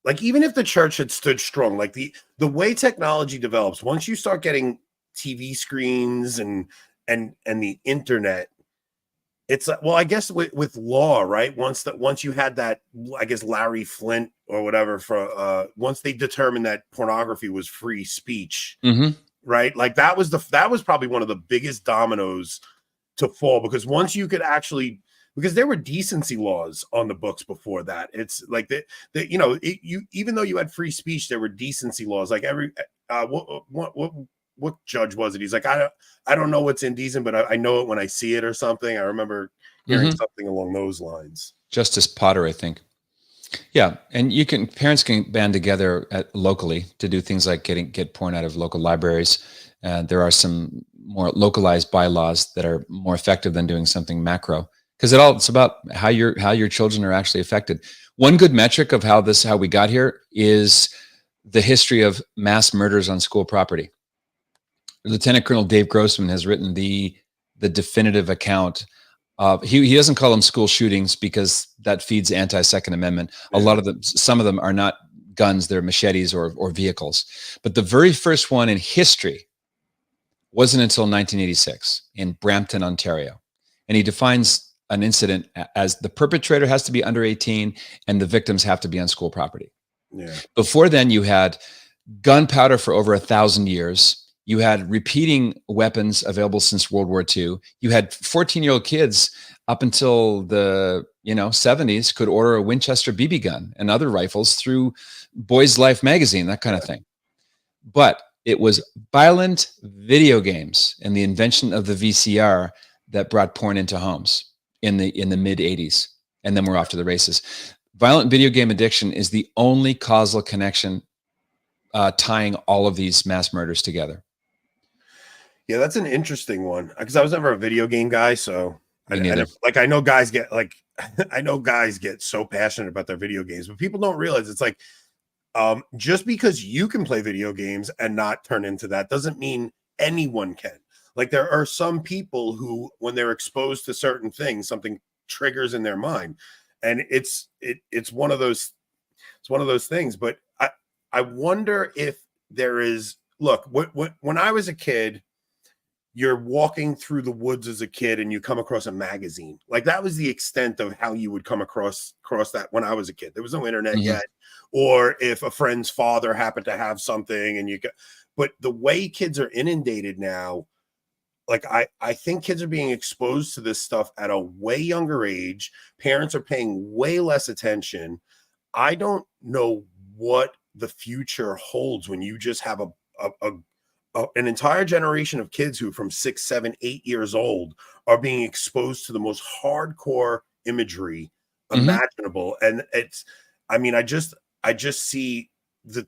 Like, even if the church had stood strong, like the way technology develops, once you start getting TV screens and the internet, it's like, well, I guess with law, right? Once you had that, I guess Larry Flint or whatever, for once they determined that pornography was free speech, right? Like that was probably one of the biggest dominoes to fall, because once you could actually, because there were decency laws on the books before that. It's like that, you know, you, even though you had free speech, there were decency laws. Like every what judge was it? He's like, I don't know what's indecent, but I know it when I see it or something. I remember hearing something along those lines. Justice Potter, I think. Yeah, and parents can band together locally to do things like get porn out of local libraries. There are some more localized bylaws that are more effective than doing something macro, because it's about how your children are actually affected. One good metric of how we got here is the history of mass murders on school property. Lieutenant Colonel Dave Grossman has written the definitive account. He doesn't call them school shootings because that feeds anti-Second Amendment. A lot of them, some of them are not guns; they're machetes or vehicles. But the very first one in history wasn't until 1986 in Brampton, Ontario, and he defines an incident as the perpetrator has to be under 18 and the victims have to be on school property. Yeah. Before then, you had gunpowder for over 1,000 years. You had repeating weapons available since World War II. You had 14-year-old kids up until the 70s could order a Winchester BB gun and other rifles through Boys Life magazine, that kind of thing. But it was violent video games and the invention of the VCR that brought porn into homes in the mid 80s, and then we're off to the races. Violent video game addiction is the only causal connection tying all of these mass murders together. Yeah, that's an interesting one, because I was never a video game guy, so I know guys get so passionate about their video games, but people don't realize it's like, just because you can play video games and not turn into that doesn't mean anyone can. Like, there are some people who, when they're exposed to certain things, something triggers in their mind, and it's one of those things. But I wonder if there is, look, when I was a kid, you're walking through the woods as a kid and you come across a magazine. Like, that was the extent of how you would come across that when I was a kid. There was no internet yet, or if a friend's father happened to have something and but the way kids are inundated now, like I think kids are being exposed to this stuff at a way younger age. Parents are paying way less attention. I don't know what the future holds when you just have an entire generation of kids who, from 6, 7, 8 years old, are being exposed to the most hardcore imagery imaginable. And I just see the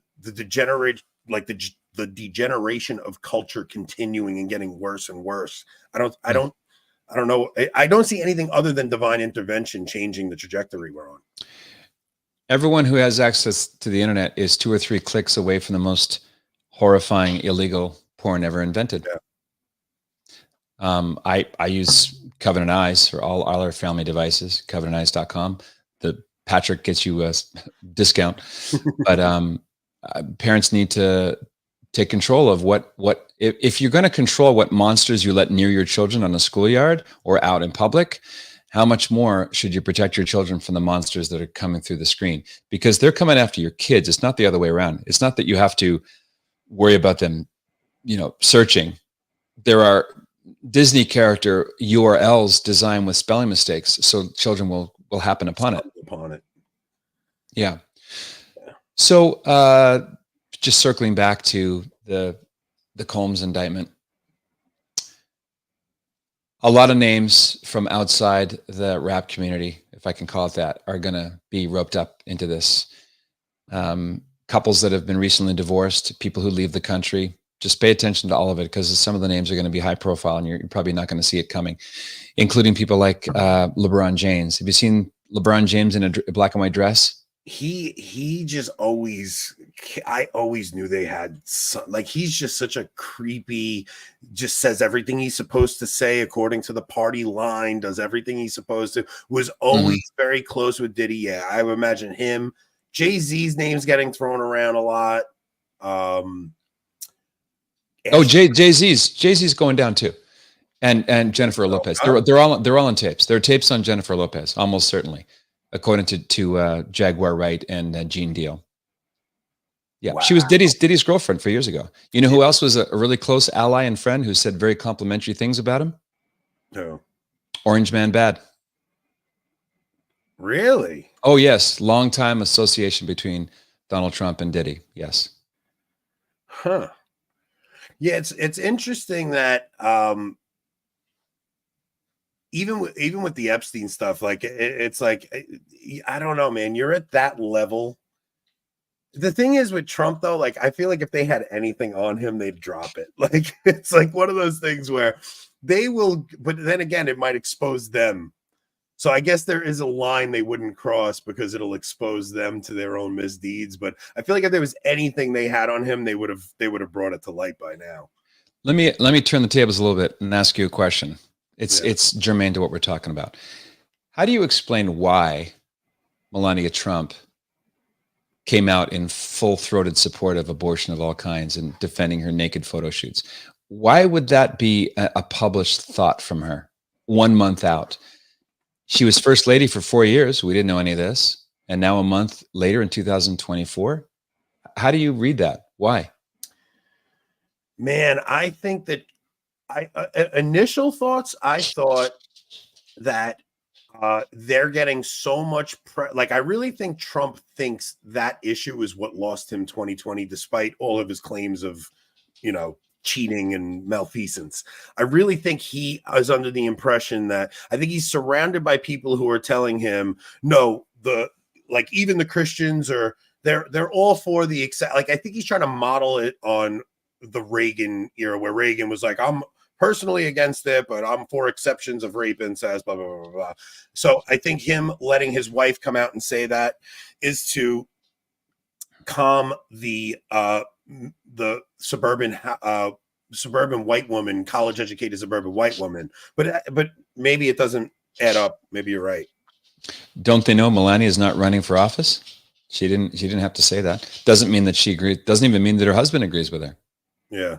degeneration of culture continuing and getting worse and worse. I don't know. I don't see anything other than divine intervention changing the trajectory we're on. Everyone who has access to the internet is 2 or 3 clicks away from the most horrifying illegal porn ever invented. Yeah. I use Covenant Eyes for all our family devices, covenanteyes.com. The Patrick gets you a discount, but parents need to take control of what if you're going to control what monsters you let near your children on the schoolyard or out in public, how much more should you protect your children from the monsters that are coming through the screen? Because they're coming after your kids. It's not the other way around. It's not that you have to worry about them, searching. There are Disney character URLs designed with spelling mistakes, so children will happen upon it. Yeah. So just circling back to the Combs indictment, a lot of names from outside the rap community, if I can call it that, are going to be roped up into this. Couples that have been recently divorced, people who leave the country. Just pay attention to all of it, because some of the names are going to be high profile and you're probably not going to see it coming, including people like LeBron James. Have you seen LeBron James in a black and white dress? He just always I always knew they had some, like, he's just such a creepy, just says everything he's supposed to say according to the party line, does everything he's supposed to, was always very close with Diddy. Yeah, I would imagine him. Jay-Z's name's getting thrown around a lot. Jay-Z's going down too. And Jennifer Lopez. They're all on tapes. There are tapes on Jennifer Lopez, almost certainly, according to Jaguar Wright and Gene Deal. Yeah, wow. She was Diddy's girlfriend 4 years ago. You know who else was a really close ally and friend who said very complimentary things about him? No. Orange Man Bad. Really? Oh yes, long time association between Donald Trump and Diddy. Yes. Huh. Yeah, it's interesting that even with the Epstein stuff, like it's like, I don't know, man. You're at that level. The thing is with Trump, though, like, I feel like if they had anything on him, they'd drop it. Like, it's like one of those things where they will, but then again, it might expose them. So I guess there is a line they wouldn't cross because it'll expose them to their own misdeeds. But I feel like if there was anything they had on him, they would have brought it to light by now. Let me turn the tables a little bit and ask you a question. It's germane to what we're talking about. How do you explain why Melania Trump came out in full-throated support of abortion of all kinds and defending her naked photo shoots? Why would that be a published thought from her 1 month out? She was first lady for 4 years. We didn't know any of this. And now a month later in 2024, how do you read that? Why? Man, I think that initial thoughts, I thought that they're getting so much like, I really think Trump thinks that issue is what lost him 2020, despite all of his claims of, cheating and malfeasance. I really think he is under the impression that, I think he's surrounded by people who are telling him, no, even the Christians they're all for the like, I think he's trying to model it on the Reagan era, where Reagan was like, I'm personally against it, but I'm for exceptions of rape, incest, blah, blah, blah, blah. So I think him letting his wife come out and say that is to calm the suburban white woman, college educated suburban white woman. But maybe it doesn't add up. Maybe you're right. Don't they know Melania is not running for office? She didn't have to say that. Doesn't mean that she agrees. Doesn't even mean that her husband agrees with her. Yeah.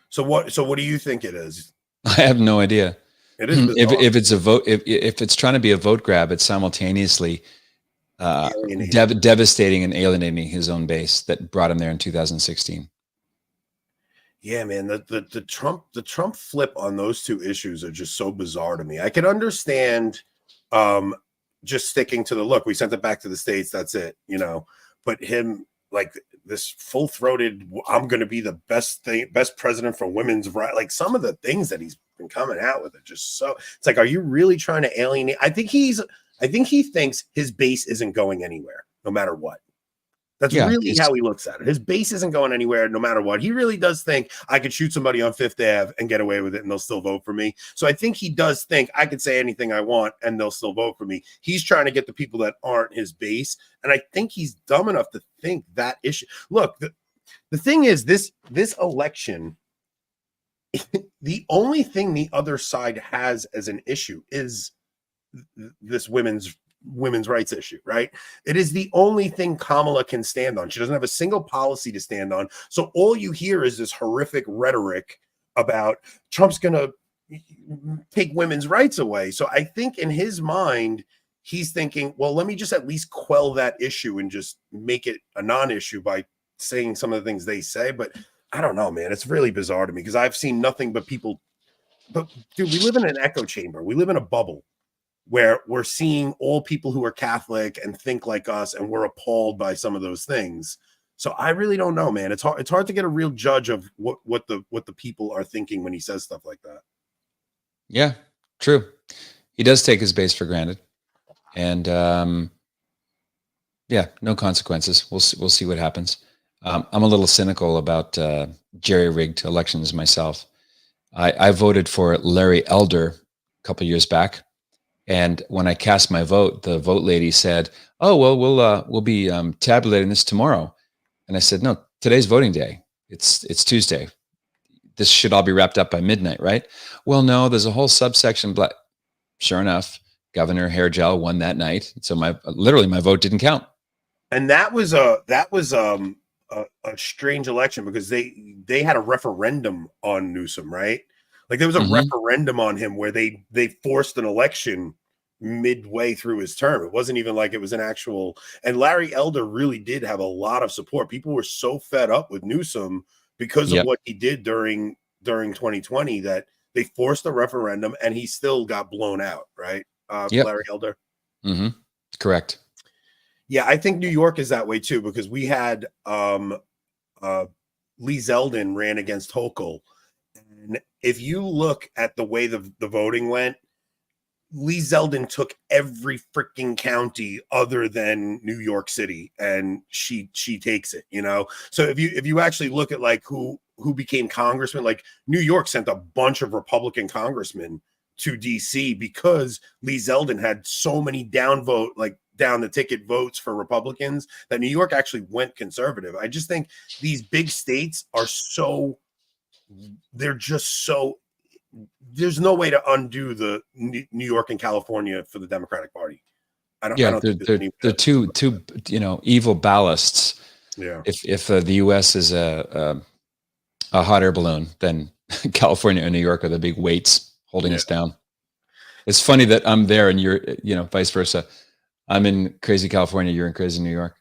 So what do you think it is? I have no idea. It is if it's a vote, if it's trying to be a vote grab, it's simultaneously devastating and alienating his own base that brought him there in 2016. Yeah, man, the Trump flip on those two issues are just so bizarre to me. I can understand just sticking to the look. We sent it back to the States. That's it, But him, like, this full-throated, I'm going to be the best president for women's rights. Like, some of the things that he's been coming out with are just so. It's like, are you really trying to alienate? I think he thinks his base isn't going anywhere, no matter what. That's really how he looks at it. His base isn't going anywhere, no matter what. He really does think I could shoot somebody on Fifth Ave and get away with it, and they'll still vote for me. So I think he does think I could say anything I want, and they'll still vote for me. He's trying to get the people that aren't his base, and I think he's dumb enough to think that issue. Look, the thing is, this election, the only thing the other side has as an issue is this women's rights issue, right? It is the only thing Kamala can stand on. She doesn't have a single policy to stand on. So all you hear is this horrific rhetoric about Trump's going to take women's rights away. So I think in his mind, he's thinking, well, let me just at least quell that issue and just make it a non-issue by saying some of the things they say. But I don't know, man. It's really bizarre to me because I've seen nothing but people. But dude, we live in an echo chamber. We live in a bubble where we're seeing all people who are Catholic and think like us, and we're appalled by some of those things. So I really don't know, man. It's hard to get a real judge of what the people are thinking when he says stuff like that. Yeah, true. He does take his base for granted, and no consequences. We'll see what happens. I'm a little cynical about jerry-rigged elections myself. I voted for Larry Elder a couple years back. And when I cast my vote, the vote lady said, "Oh, well, we'll be tabulating this tomorrow." And I said, no, today's voting day. It's Tuesday. This should all be wrapped up by midnight, right? Well, no, there's a whole subsection. Sure enough, Governor Hairgel won that night. So my vote didn't count. And that was a strange election because they had a referendum on Newsom, right? Like there was a referendum on him where they forced an election midway through his term. It wasn't even like it was an actual, and Larry Elder really did have a lot of support. People were so fed up with Newsom because of what he did during 2020 that they forced a referendum and he still got blown out, right? Larry Elder. Correct. Yeah, I think New York is that way too, because we had Lee Zeldin ran against Hochul. And if you look at the way the voting went, Lee Zeldin took every freaking county other than New York City, and she takes it, you know. So if you actually look at like who became congressman, like New York sent a bunch of Republican congressmen to DC because Lee Zeldin had so many down the ticket votes for Republicans that New York actually went conservative. I just think these big states are there's no way to undo the New York and California for the Democratic Party. I don't think they're two evil ballasts. Yeah. If the U.S. is a hot air balloon, then California and New York are the big weights holding us down. It's funny that I'm there and you're, vice versa. I'm in crazy California, you're in crazy New York.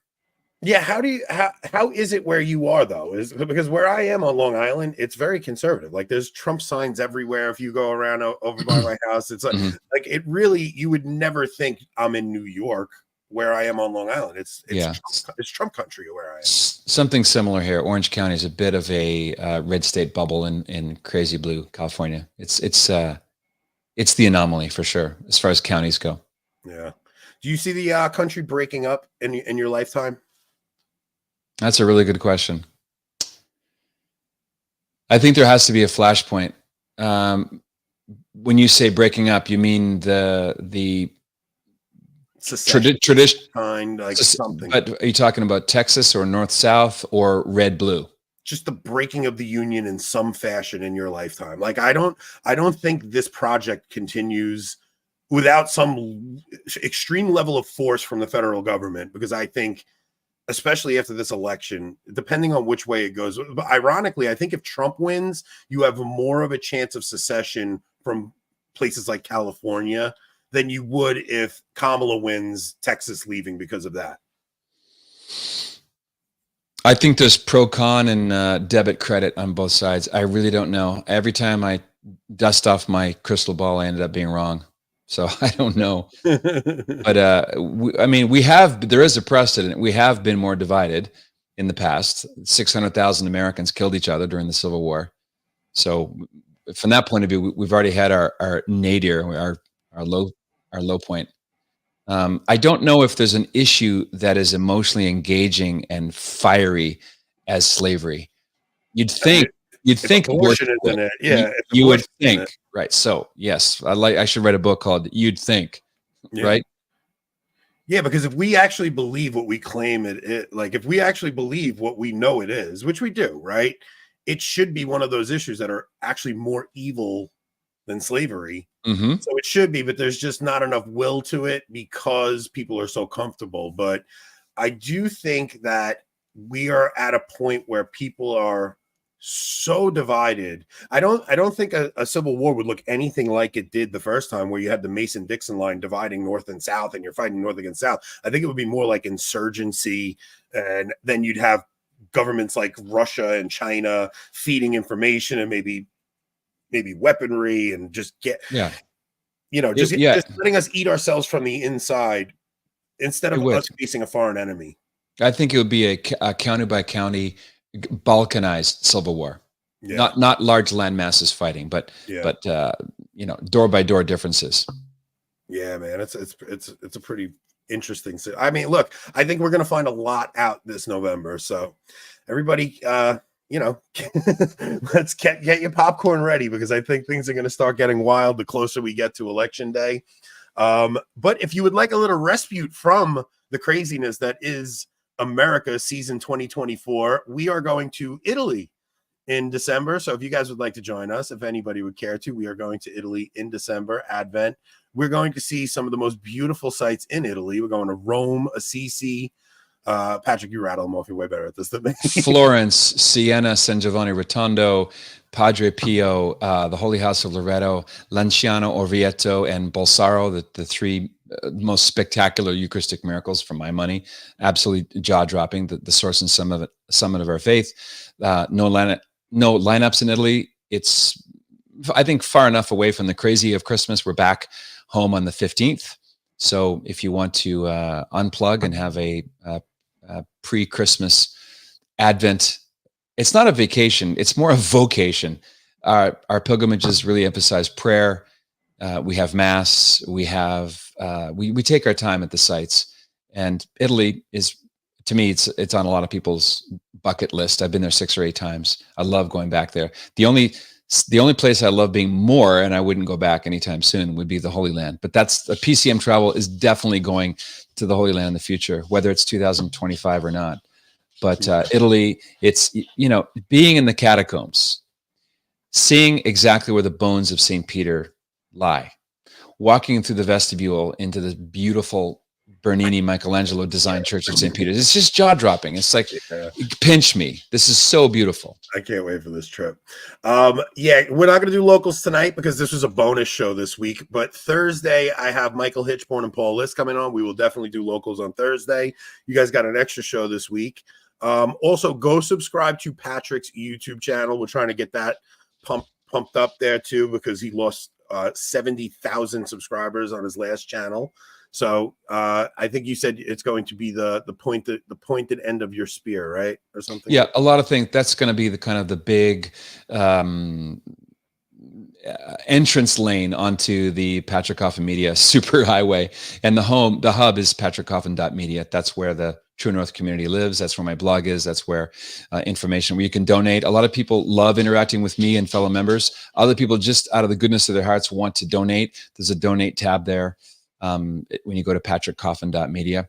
Yeah, how is it where you are though? Is because where I am on Long Island, it's very conservative. Like there's Trump signs everywhere. If you go around over by my house, it's like like it really, you would never think I'm in New York where I am on Long Island. It's Trump country where I am. Something similar here. Orange County is a bit of a red state bubble in crazy blue California. It's the anomaly for sure as far as counties go. Yeah. Do you see the country breaking up in your lifetime? That's a really good question. I think there has to be a flashpoint. When you say breaking up, you mean the tradition kind, like something. But are you talking about Texas or North-South or red-blue? Just the breaking of the union in some fashion in your lifetime. Like I don't think this project continues without some extreme level of force from the federal government, because I think, especially after this election, depending on which way it goes. But ironically, I think if Trump wins, you have more of a chance of secession from places like California than you would if Kamala wins, Texas leaving because of that. I think there's pro con and debit credit on both sides. I really don't know. Every time I dust off my crystal ball, I ended up being wrong. So I don't know, but there is a precedent. We have been more divided in the past. 600,000 Americans killed each other during the Civil War. So from that point of view, we've already had our nadir, our low point. I don't know if there's an issue that is emotionally engaging and fiery as slavery. You'd think abortion isn't it? Yeah, you would think. Right. So yes, I should write a book called "You'd Think," right? Yeah, because if we actually believe what we claim it, like if we actually believe what we know it is, which we do, right? It should be one of those issues that are actually more evil than slavery. Mm-hmm. So it should be, but there's just not enough will to it because people are so comfortable. But I do think that we are at a point where people are so divided. I don't think a civil war would look anything like it did the first time, where you had the Mason-Dixon line dividing North and South and you're fighting North against South. I think it would be more like insurgency, and then you'd have governments like Russia and China feeding information and maybe weaponry, and just letting us eat ourselves from the inside instead of us facing a foreign enemy. I think it would be a county by county balkanized civil war, not large land masses fighting, but door by door differences. Yeah, man, it's a pretty interesting. I mean, look, I think we're going to find a lot out this November. So everybody, let's get your popcorn ready, because I think things are going to start getting wild the closer we get to election day. But if you would like a little respite from the craziness that is America season 2024. We are going to Italy in December. So if you guys would like to join us, if anybody would care to, we are going to Italy in December, Advent. We're going to see some of the most beautiful sites in Italy. We're going to Rome, Assisi. Patrick, you rattle them off. You're way better at this than me. Florence, Siena, San Giovanni Rotondo, Padre Pio, the Holy House of Loreto, Lanciano, Orvieto, and Bolsaro, the three most spectacular Eucharistic miracles for my money. Absolutely jaw-dropping, the source and summit of our faith. No lineups in Italy. It's, I think, far enough away from the crazy of Christmas. We're back home on the 15th. So if you want to unplug and have a pre-Christmas Advent, it's not a vacation, it's more a vocation. Our pilgrimages really emphasize prayer. We have mass, we take our time at the sites, and Italy is, to me, it's on a lot of people's bucket list. I've been there 6 or 8 times. I love going back there. The only place I love being more, and I wouldn't go back anytime soon, would be the Holy Land. But that's the PCM travel is definitely going to the Holy Land in the future, whether it's 2025 or not. But Italy, it's, being in the catacombs, seeing exactly where the bones of St. Peter lie, walking through the vestibule into the beautiful Bernini Michelangelo designed Church of St. Peter's. It's just jaw-dropping. It's like, pinch me. This is so beautiful. I can't wait for this trip. Yeah, we're not going to do locals tonight because this was a bonus show this week. But Thursday, I have Michael Hitchborn and Paul List coming on. We will definitely do locals on Thursday. You guys got an extra show this week. Also, go subscribe to Patrick's YouTube channel. We're trying to get that pumped up there too, because he lost 70,000 subscribers on his last channel. So I think you said it's going to be the pointed end of your spear, right, or something. Yeah, a lot of things. That's going to be the kind of the big entrance lane onto the Patrick Coffin Media superhighway, and the hub is patrickcoffin.media. That's where the True North community lives. That's where my blog is. That's where information where you can donate. A lot of people love interacting with me and fellow members. Other people, just out of the goodness of their hearts, want to donate. There's a donate tab there when you go to patrickcoffin.media.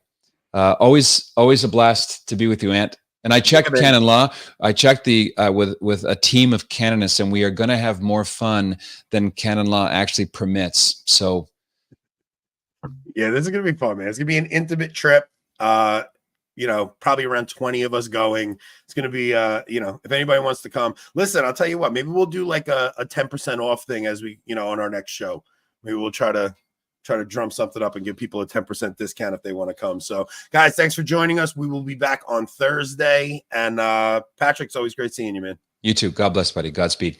Always a blast to be with you, Ant. And I checked canon law. I checked with a team of canonists, and we are going to have more fun than canon law actually permits. So, yeah, this is going to be fun, man. It's going to be an intimate trip. Probably around 20 of us going. It's going to be, if anybody wants to come, listen, I'll tell you what, maybe we'll do like a 10% off thing as we, on our next show. Maybe we'll try to drum something up and give people a 10% discount if they want to come. So guys, thanks for joining us. We will be back on Thursday. And Patrick, it's always great seeing you, man. You too. God bless, buddy. Godspeed.